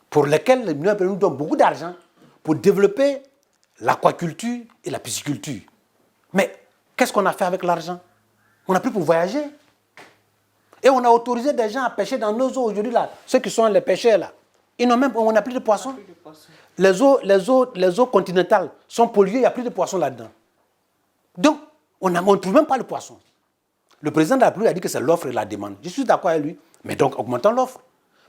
pour lequel l'Union européenne nous donne beaucoup d'argent pour développer l'aquaculture et la pisciculture. Mais qu'est-ce qu'on a fait avec l'argent? On n'a plus pour voyager. Et on a autorisé des gens à pêcher dans nos eaux aujourd'hui, là. Ceux qui sont les pêcheurs, là. On n'a plus de poissons. Les eaux continentales sont polluées, il n'y a plus de poissons là-dedans. Donc, on ne trouve même pas le poisson. Le président de la République a dit que c'est l'offre et la demande. Je suis d'accord avec lui. Mais donc, augmentons l'offre.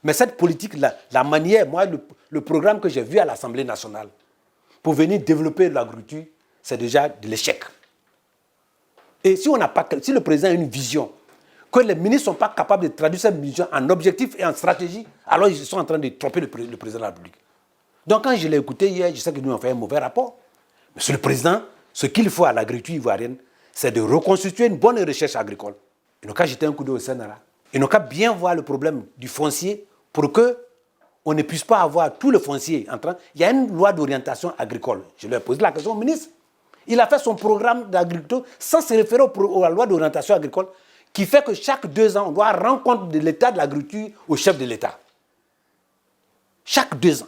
Mais cette politique, la manière, moi, le programme que j'ai vu à l'Assemblée nationale, pour venir développer l'agriculture, c'est déjà de l'échec. Et si le président a une vision, que les ministres ne sont pas capables de traduire cette vision en objectif et en stratégie, alors ils sont en train de tromper le président de la République. Donc quand je l'ai écouté hier, je sais que nous avons fait un mauvais rapport. Monsieur le Président, ce qu'il faut à l'agriculture ivoirienne, c'est de reconstituer une bonne recherche agricole. Ils n'ont qu'à jeter un coup d'œil au Sénat. Ils n'ont qu'à bien voir le problème du foncier pour qu'on ne puisse pas avoir tout le foncier entrant. Il y a une loi d'orientation agricole. Je lui ai posé la question au ministre. Il a fait son programme d'agriculture sans se référer à la loi d'orientation agricole qui fait que chaque 2 ans, on doit rendre compte de l'état de l'agriculture au chef de l'État. Chaque 2 ans.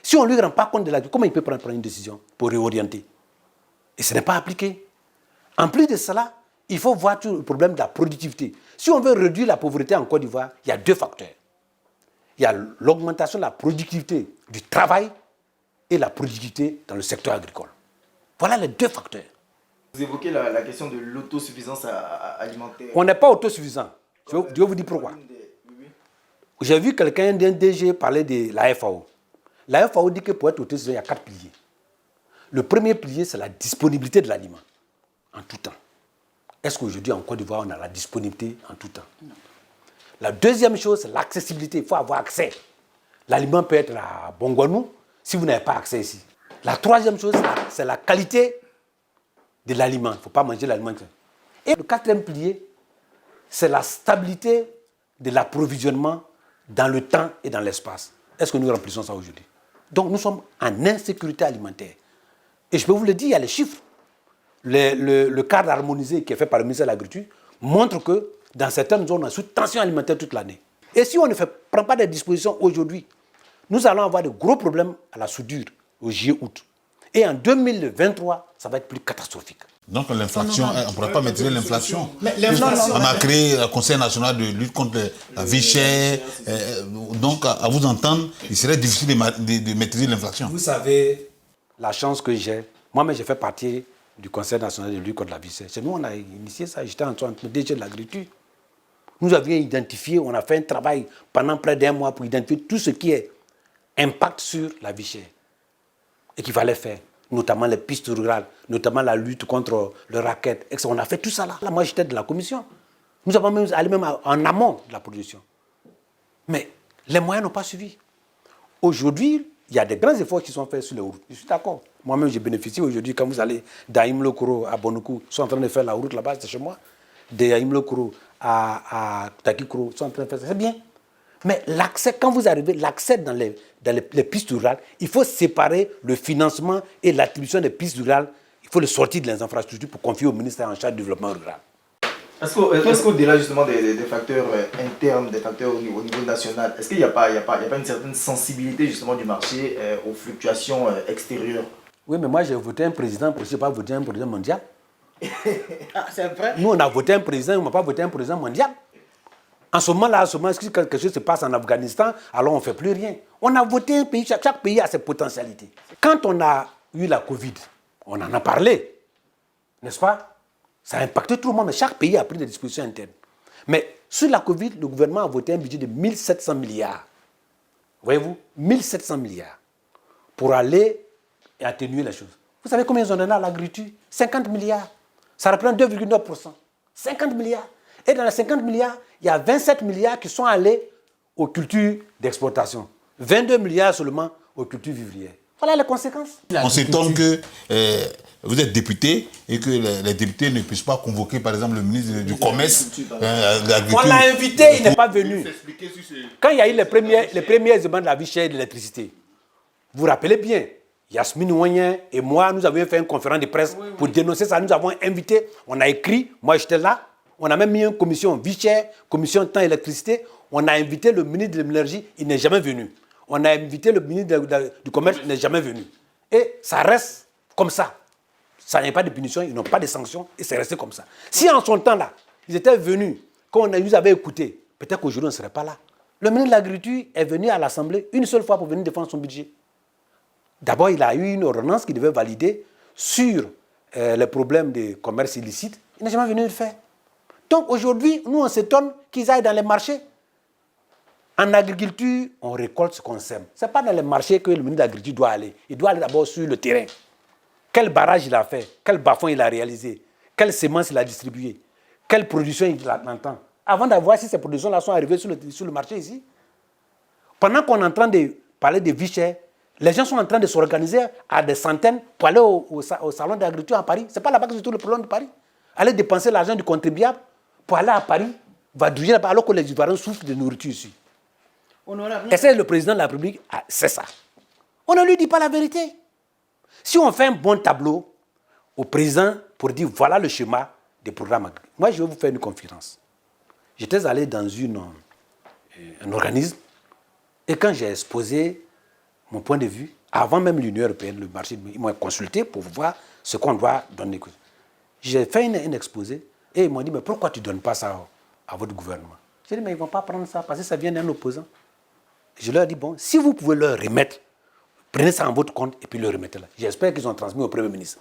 Si on ne lui rend pas compte de l'agriculture, comment il peut prendre une décision pour réorienter? Et ce n'est pas appliqué. En plus de cela, il faut voir tout le problème de la productivité. Si on veut réduire la pauvreté en Côte d'Ivoire, il y a 2 facteurs. Il y a l'augmentation de la productivité du travail et la productivité dans le secteur agricole. Voilà les 2 facteurs. Vous évoquez la question de l'autosuffisance alimentaire. On n'est pas autosuffisant. Je vais vous dire pourquoi. J'ai vu quelqu'un d'un DG parler de la FAO. La FAO dit que pour être autosuffisant, il y a 4 piliers. Le premier pilier, c'est la disponibilité de l'aliment, en tout temps. Est-ce qu'aujourd'hui, en Côte d'Ivoire, on a la disponibilité en tout temps? Non. La deuxième chose, c'est l'accessibilité. Il faut avoir accès. L'aliment peut être à Bongouanou si vous n'avez pas accès ici. La troisième chose, c'est la qualité de l'aliment. Il ne faut pas manger l'aliment. Et le 4e pilier, c'est la stabilité de l'approvisionnement dans le temps et dans l'espace. Est-ce que nous remplissons ça aujourd'hui? Donc nous sommes en insécurité alimentaire. Et je peux vous le dire, il y a les chiffres. Le cadre harmonisé qui est fait par le ministère de l'Agriculture montre que dans certaines zones, on a sous tension alimentaire toute l'année. Et si on ne prend pas des dispositions aujourd'hui, nous allons avoir de gros problèmes à la soudure au juillet-août. Et en 2023, ça va être plus catastrophique. Donc l'inflation, on ne pourra pas maîtriser l'inflation. L'inflation. On a créé le Conseil national de lutte contre la vie chère. Donc à vous entendre, il serait difficile de maîtriser l'inflation. Vous savez, la chance que j'ai, moi-même j'ai fait partie du Conseil national de lutte contre la vie chère. C'est nous, on a initié ça. J'étais entre le DG de l'agriculture. Nous avions identifié, on a fait un travail pendant près d'1 mois pour identifier tout ce qui est impact sur la vie chère et qu'il fallait faire, notamment les pistes rurales, notamment la lutte contre le racket, etc. On a fait tout ça là. Moi, j'étais de la commission. Nous avons même allé même en amont de la production. Mais les moyens n'ont pas suivi. Aujourd'hui, il y a des grands efforts qui sont faits sur les routes. Je suis d'accord. Moi-même, j'ai bénéficié aujourd'hui. Quand vous allez d'Aïm-le-Koro à Bonoukou, ils sont en train de faire la route là-bas, c'est chez moi. D'Aïm-le-Koro à Takikoro, ils sont en train de faire ça. C'est bien. Mais l'accès, quand vous arrivez, l'accès dans les pistes rurales, il faut séparer le financement et l'attribution des pistes rurales. Il faut le sortir de les infrastructures pour confier au ministère en charge du développement rural. Est-ce qu'au-delà justement des facteurs internes, des facteurs au niveau national, est-ce qu'il n'y a pas une certaine sensibilité justement du marché aux fluctuations extérieures? Oui, mais moi j'ai voté un président, je n'ai pas voté un président mondial. Ah, c'est vrai. Nous, on a voté un président, on n'a pas voté un président mondial. En ce moment-là, si quelque chose se passe en Afghanistan, alors on ne fait plus rien. On a voté un pays, chaque pays a ses potentialités. Quand on a eu la Covid, on en a parlé, n'est-ce pas? Ça a impacté tout le monde, mais chaque pays a pris des dispositions internes. Mais sur la Covid, le gouvernement a voté un budget de 1700 milliards. Voyez-vous, 1700 milliards pour aller et atténuer les choses. Vous savez combien ils ont donné à l'agriculture? 50 milliards. Ça représente 2,9%. 50 milliards. Et dans les 50 milliards, il y a 27 milliards qui sont allés aux cultures d'exportation. 22 milliards seulement aux cultures vivrières. Voilà les conséquences. On s'étonne que vous êtes député et que les députés ne puissent pas convoquer, par exemple, le ministre du Commerce. On l'a invité, il n'est pas venu. Quand il y a eu les premières demandes de la vie chère et de l'électricité, vous vous rappelez bien, Yasmine Ouagnen et moi, nous avions fait une conférence de presse pour dénoncer ça. Nous avons invité, on a écrit, moi j'étais là, on a même mis une commission vie chère, commission temps électricité. On a invité le ministre de l'énergie, il n'est jamais venu. On a invité le ministre du commerce, il n'est jamais venu. Et ça reste comme ça. Ça n'y a pas de punition, ils n'ont pas de sanctions, et c'est resté comme ça. Si en son temps là, ils étaient venus, quand on nous avait écoutés, peut-être qu'aujourd'hui on ne serait pas là. Le ministre de l'Agriculture est venu à l'Assemblée une seule fois pour venir défendre son budget. D'abord, il a eu une ordonnance qu'il devait valider sur les problèmes de commerce illicite. Il n'est jamais venu le faire. Donc aujourd'hui, nous on s'étonne qu'ils aillent dans les marchés. En agriculture, on récolte ce qu'on sème. Ce n'est pas dans les marchés que le ministre de l'Agriculture doit aller. Il doit aller d'abord sur le terrain. quel barrage il a fait, quel bas-fond il a réalisé, quelle semence il a distribué, quelle production il entend. Avant d'avoir si ces productions-là sont arrivées sur le marché ici. Pendant qu'on est en train de parler de vie chère, les gens sont en train de s'organiser à des centaines pour aller au salon d'agriculture à Paris. Ce n'est pas là-bas que c'est tout le problème de Paris. Aller dépenser l'argent du contribuable pour aller à Paris, vadrouiller là-bas, alors que les Ivoiriens souffrent de nourriture ici. Et c'est le président de la République, c'est ça. On ne lui dit pas la vérité. Si on fait un bon tableau au président pour dire voilà le schéma des programmes agricoles. Moi, je vais vous faire une conférence. J'étais allé dans un organisme et quand j'ai exposé mon point de vue, avant même l'Union européenne, le marché, ils m'ont consulté pour voir ce qu'on doit donner. J'ai fait un exposé et ils m'ont dit mais pourquoi tu ne donnes pas ça à votre gouvernement? J'ai dit mais ils ne vont pas prendre ça parce que ça vient d'un opposant. Je leur ai dit bon, si vous pouvez leur remettre, prenez ça en votre compte et puis le remettez là. J'espère qu'ils ont transmis au Premier ministre.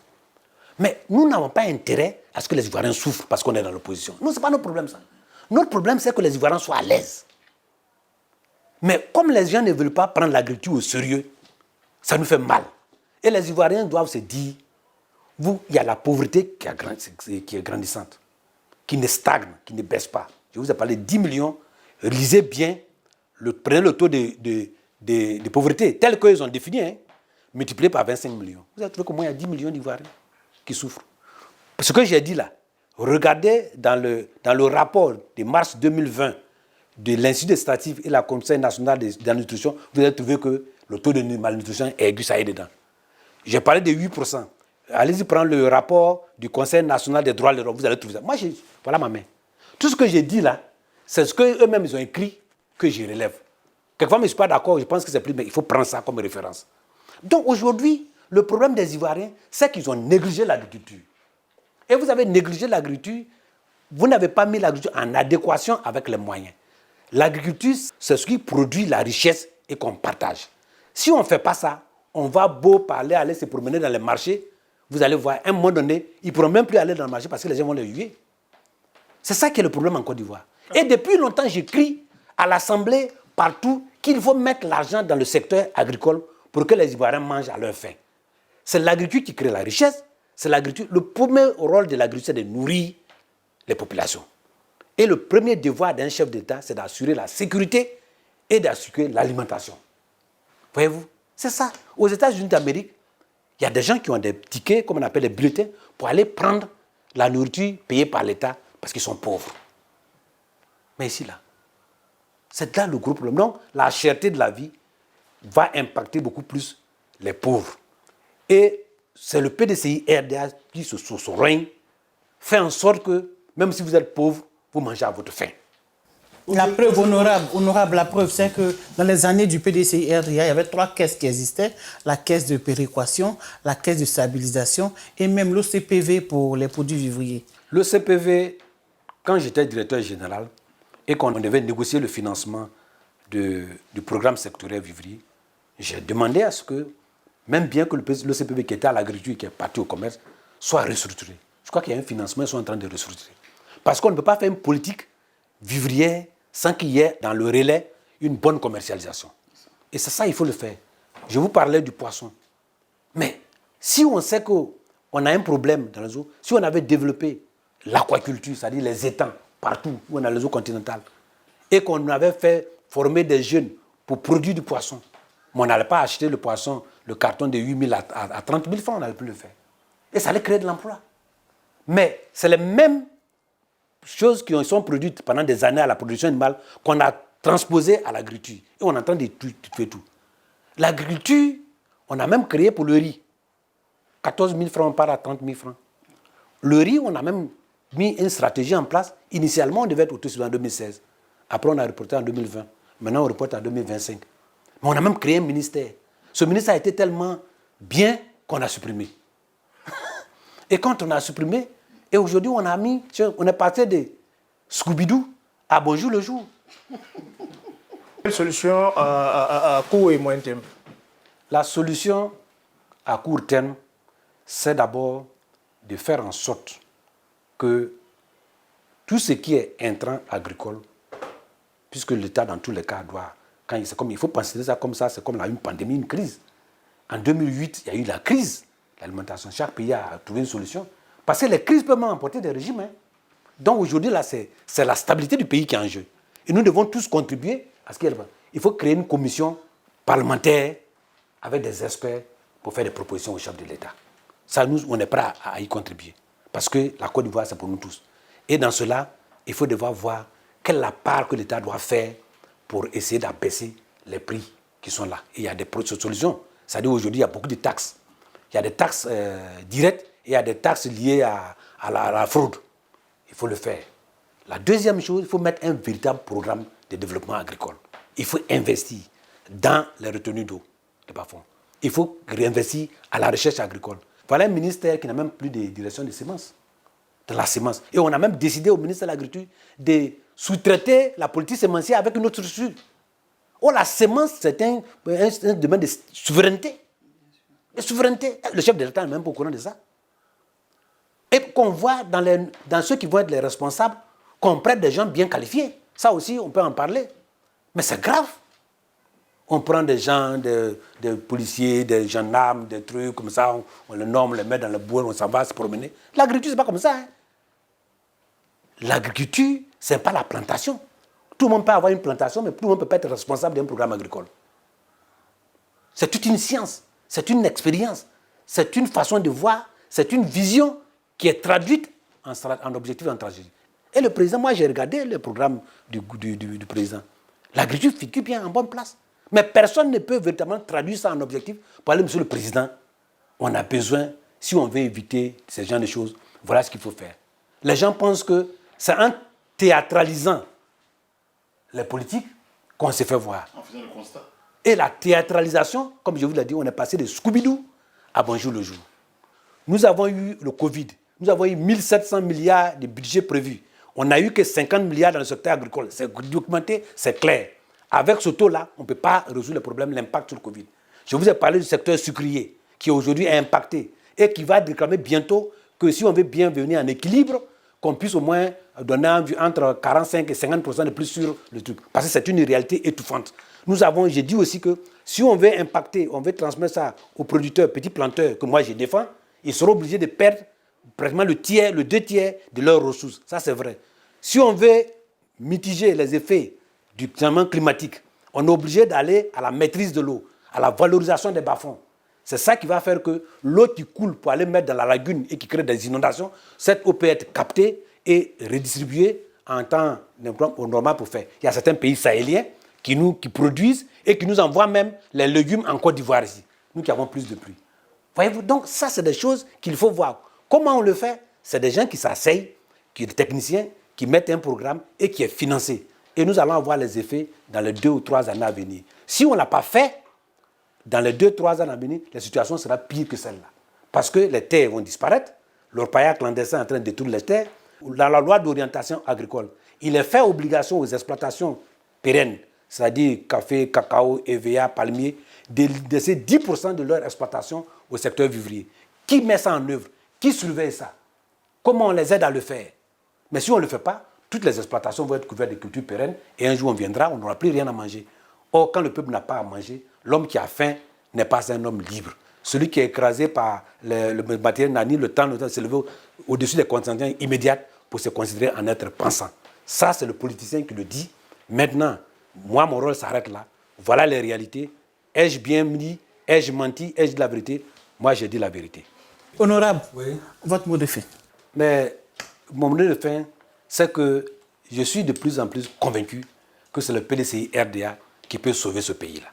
Mais nous n'avons pas intérêt à ce que les Ivoiriens souffrent parce qu'on est dans l'opposition. Nous, ce n'est pas notre problème ça. Notre problème, c'est que les Ivoiriens soient à l'aise. Mais comme les gens ne veulent pas prendre l'agriculture au sérieux, ça nous fait mal. Et les Ivoiriens doivent se dire, il y a la pauvreté qui est grandissante, qui ne stagne, qui ne baisse pas. Je vous ai parlé de 10 millions. Lisez bien, prenez le taux de pauvreté tel qu'ils ont défini, multiplié par 25 millions. Vous avez trouvé qu'au moins il y a 10 millions d'Ivoiriens qui souffrent. Ce que j'ai dit là, regardez dans le rapport de mars 2020 de l'Institut des statistiques et la Conseil national de la nutrition, vous allez trouver que le taux de malnutrition est aigu, ça y est dedans. J'ai parlé de 8%. Allez-y prendre le rapport du Conseil national des droits de l'homme, vous allez trouver ça. Moi, voilà ma main. Tout ce que j'ai dit là, c'est ce qu'eux-mêmes ils ont écrit que je relève. Quelquefois, je ne suis pas d'accord, je pense que c'est plus, mais il faut prendre ça comme référence. Donc aujourd'hui, le problème des Ivoiriens, c'est qu'ils ont négligé l'agriculture. Et vous avez négligé l'agriculture, vous n'avez pas mis l'agriculture en adéquation avec les moyens. L'agriculture, c'est ce qui produit la richesse et qu'on partage. Si on ne fait pas ça, on va beau parler, aller se promener dans les marchés, vous allez voir, à un moment donné, ils ne pourront même plus aller dans le marché parce que les gens vont les huer. C'est ça qui est le problème en Côte d'Ivoire. Et depuis longtemps, j'écris à l'Assemblée, partout, qu'il faut mettre l'argent dans le secteur agricole pour que les Ivoiriens mangent à leur faim. C'est l'agriculture qui crée la richesse. C'est l'agriculture. Le premier rôle de l'agriculture, c'est de nourrir les populations. Et le premier devoir d'un chef d'État, c'est d'assurer la sécurité et d'assurer l'alimentation. Voyez-vous? C'est ça. Aux États-Unis d'Amérique, il y a des gens qui ont des tickets, comme on appelle les bulletins, pour aller prendre la nourriture payée par l'État parce qu'ils sont pauvres. Mais ici, là, c'est là le gros problème. Donc, la cherté de la vie va impacter beaucoup plus les pauvres. Et c'est le PDCI RDA qui, sous son règne, fait en sorte que, même si vous êtes pauvre, vous mangez à votre faim. La preuve honorable, la preuve, c'est que dans les années du PDCI RDA, il y avait 3 caisses qui existaient. La caisse de péréquation, la caisse de stabilisation et même l'OCPV pour les produits vivriers. L'OCPV, quand j'étais directeur général et qu'on devait négocier le financement du programme sectoriel vivrier, j'ai demandé à ce que, même bien que l'OCPV qui était à l'agriculture, qui est parti au commerce, soit restructuré. Je crois qu'il y a un financement, ils sont en train de restructurer. Parce qu'on ne peut pas faire une politique vivrière sans qu'il y ait dans le relais une bonne commercialisation. Et c'est ça, il faut le faire. Je vous parlais du poisson. Mais si on sait qu'on a un problème dans les eaux, si on avait développé l'aquaculture, c'est-à-dire les étangs, partout où on a les eaux continentales, et qu'on avait fait former des jeunes pour produire du poisson, mais on n'allait pas acheter le poisson, le carton de 8 000 à 30 000 francs, on n'allait plus le faire. Et ça allait créer de l'emploi. Mais c'est les mêmes choses qui sont produites pendant des années à la production animale qu'on a transposées à l'agriculture. Et on entend des fait tout. L'agriculture, on a même créé pour le riz. 14 000 francs, on part à 30 000 francs. Le riz, on a même mis une stratégie en place. Initialement, on devait être autosuffisant en 2016. Après, on a reporté en 2020. Maintenant, on reporte en 2025. Mais on a même créé un ministère. Ce ministère a été tellement bien qu'on a supprimé. Et quand on a supprimé, et aujourd'hui, on est passé de Scooby-Doo à Bonjour le jour. Quelle solution à court et moyen terme? La solution à court terme, c'est d'abord de faire en sorte que tout ce qui est intrant agricole, puisque l'État, dans tous les cas, doit... il faut penser ça, c'est comme une pandémie, une crise. En 2008, il y a eu la crise l'alimentation. Chaque pays a trouvé une solution. Parce que les crises peuvent emporter des régimes. Hein. Donc aujourd'hui, là, c'est la stabilité du pays qui est en jeu. Et nous devons tous contribuer à ce qu'il y ait. Il faut créer une commission parlementaire avec des experts pour faire des propositions au chef de l'État. Ça, nous, on est prêts à y contribuer. Parce que la Côte d'Ivoire, c'est pour nous tous. Et dans cela, il faut devoir voir quelle est la part que l'État doit faire pour essayer d'abaisser les prix qui sont là. Et il y a des solutions. C'est-à-dire aujourd'hui, il y a beaucoup de taxes. Il y a des taxes directes et il y a des taxes liées à la fraude. Il faut le faire. La deuxième chose, il faut mettre un véritable programme de développement agricole. Il faut investir dans les retenues d'eau, les bas-fonds. Il faut réinvestir à la recherche agricole. Voilà un ministère qui n'a même plus de direction des semences, de la semence. Et on a même décidé au ministère de l'Agriculture de sous-traiter la politique sémencière avec une autre structure. Oh, la semence, c'est un domaine de souveraineté. De souveraineté. Le chef de l'État n'est même pas au courant de ça. Et qu'on voit dans ceux qui vont être les responsables, qu'on prête des gens bien qualifiés. Ça aussi, on peut en parler. Mais c'est grave. On prend des gens, des policiers, des gendarmes, des trucs comme ça, on les nomme, on les met dans le bois, on s'en va se promener. L'agriculture, c'est pas comme ça. Hein. L'agriculture, c'est pas la plantation. Tout le monde peut avoir une plantation, mais tout le monde ne peut pas être responsable d'un programme agricole. C'est toute une science, c'est une expérience, c'est une façon de voir, c'est une vision qui est traduite en objectif et en tragédie. Et le président, moi j'ai regardé le programme du président. L'agriculture figure bien en bonne place. Mais personne ne peut véritablement traduire ça en objectif pour aller, monsieur le président, on a besoin, si on veut éviter ce genre de choses, voilà ce qu'il faut faire. Les gens pensent que c'est en théâtralisant les politiques qu'on s'est fait voir. En faisant le constat. Et la théâtralisation, comme je vous l'ai dit, on est passé de Scooby-Doo à Bonjour le jour. Nous avons eu le Covid. Nous avons eu 1700 milliards de budget prévus. On n'a eu que 50 milliards dans le secteur agricole. C'est documenté, c'est clair. Avec ce taux-là, on ne peut pas résoudre le problème, l'impact sur le Covid. Je vous ai parlé du secteur sucrier, qui aujourd'hui est impacté et qui va réclamer bientôt que si on veut bien venir en équilibre, qu'on puisse au moins donner entre 45 et 50% de plus sur le truc. Parce que c'est une réalité étouffante. J'ai dit aussi que si on veut impacter, on veut transmettre ça aux producteurs, petits planteurs, que moi je défends, ils seront obligés de perdre pratiquement le 2 tiers de leurs ressources. Ça, c'est vrai. Si on veut mitiger les effets du changement climatique, on est obligé d'aller à la maîtrise de l'eau, à la valorisation des bas-fonds. C'est ça qui va faire que l'eau qui coule pour aller mettre dans la lagune et qui crée des inondations, cette eau peut être captée et redistribuée en temps normal pour faire. Il y a certains pays sahéliens qui produisent et qui nous envoient même les légumes en Côte d'Ivoire ici, nous qui avons plus de pluie. Voyez-vous, donc ça, c'est des choses qu'il faut voir. Comment on le fait? C'est des gens qui s'asseyent, des techniciens, qui mettent un programme et qui est financé. Et nous allons avoir les effets dans les 2 ou 3 années à venir. Si on ne l'a pas fait, dans les 2-3 ans à venir, la situation sera pire que celle-là. Parce que les terres vont disparaître, l'orpaillage clandestin est en train de détruire les terres. Dans la loi d'orientation agricole, il est fait obligation aux exploitations pérennes, c'est-à-dire café, cacao, EVA, palmier, de laisser 10% de leur exploitation au secteur vivrier. Qui met ça en œuvre? Qui surveille ça? Comment on les aide à le faire? Mais si on ne le fait pas, toutes les exploitations vont être couvertes de cultures pérennes et un jour on viendra, on n'aura plus rien à manger. Or, quand le peuple n'a pas à manger, l'homme qui a faim n'est pas un homme libre. Celui qui est écrasé par le matériel n'a ni le temps de se lever au-dessus des contingents immédiats pour se considérer un être pensant. Ça, c'est le politicien qui le dit. Maintenant, moi, mon rôle s'arrête là. Voilà les réalités. Ai-je bien dit? Ai-je menti? Ai-je dit la vérité? Moi, j'ai dit la vérité. Honorable, oui. Votre mot de fin. Mais mon mot de fin, c'est que je suis de plus en plus convaincu que c'est le PDCI RDA qui peut sauver ce pays-là.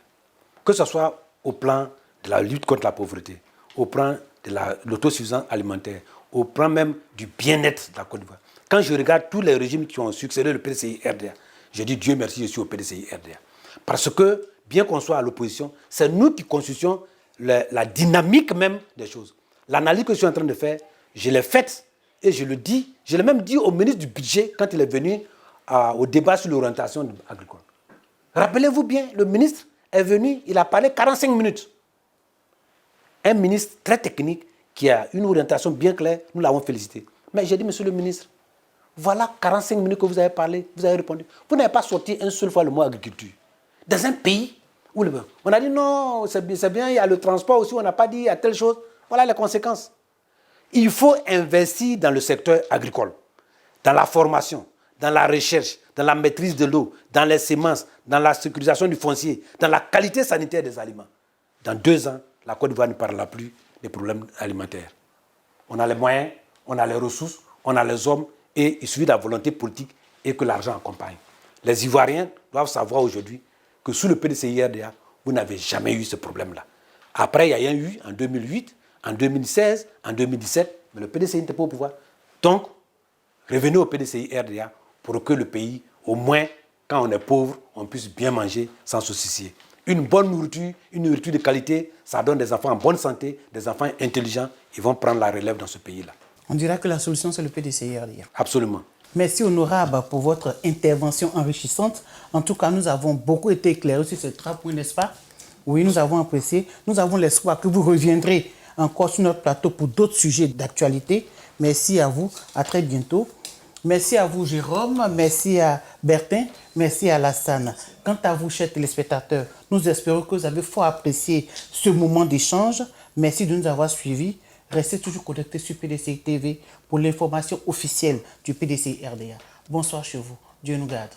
Que ce soit au plan de la lutte contre la pauvreté, au plan de l'autosuffisance alimentaire, au plan même du bien-être de la Côte d'Ivoire. Quand je regarde tous les régimes qui ont succédé au PDCI RDA, je dis Dieu merci, je suis au PDCI RDA. Parce que, bien qu'on soit à l'opposition, c'est nous qui constituons la dynamique même des choses. L'analyse que je suis en train de faire, je l'ai faite et je le dis, je l'ai même dit au ministre du Budget quand il est venu au débat sur l'orientation agricole. Rappelez-vous bien, le ministre est venu, il a parlé 45 minutes. Un ministre très technique qui a une orientation bien claire, nous l'avons félicité. Mais j'ai dit, monsieur le ministre, voilà 45 minutes que vous avez parlé, vous avez répondu. Vous n'avez pas sorti une seule fois le mot agriculture. Dans un pays où on a dit non, c'est bien, il y a le transport aussi, on n'a pas dit il y a telle chose. Voilà les conséquences. Il faut investir dans le secteur agricole, dans la formation, dans la recherche, dans la maîtrise de l'eau, dans les semences, dans la sécurisation du foncier, dans la qualité sanitaire des aliments. Dans 2 ans, la Côte d'Ivoire ne parlera plus des problèmes alimentaires. On a les moyens, on a les ressources, on a les hommes, et il suffit de la volonté politique et que l'argent accompagne. Les Ivoiriens doivent savoir aujourd'hui que sous le PDCI-RDA, vous n'avez jamais eu ce problème-là. Après, il y a eu en 2008, en 2016, en 2017, mais le PDCI n'était pas au pouvoir. Donc, revenez au PDCI-RDA pour que le pays, au moins, quand on est pauvre, on puisse bien manger sans se soucier. Une bonne nourriture, une nourriture de qualité, ça donne des enfants en bonne santé, des enfants intelligents, ils vont prendre la relève dans ce pays-là. On dira que la solution, c'est le PDCI-RDA. Absolument. Merci honorable pour votre intervention enrichissante. En tout cas, nous avons beaucoup été éclairés sur ces 3 points, n'est-ce pas? Oui, nous avons apprécié. Nous avons l'espoir que vous reviendrez encore sur notre plateau pour d'autres sujets d'actualité. Merci à vous. À très bientôt. Merci à vous, Jérôme. Merci à Bertin. Merci à Lassane. Quant à vous, chers téléspectateurs, nous espérons que vous avez fort apprécié ce moment d'échange. Merci de nous avoir suivis. Restez toujours connectés sur PDCI TV pour l'information officielle du PDCI RDA. Bonsoir chez vous. Dieu nous garde.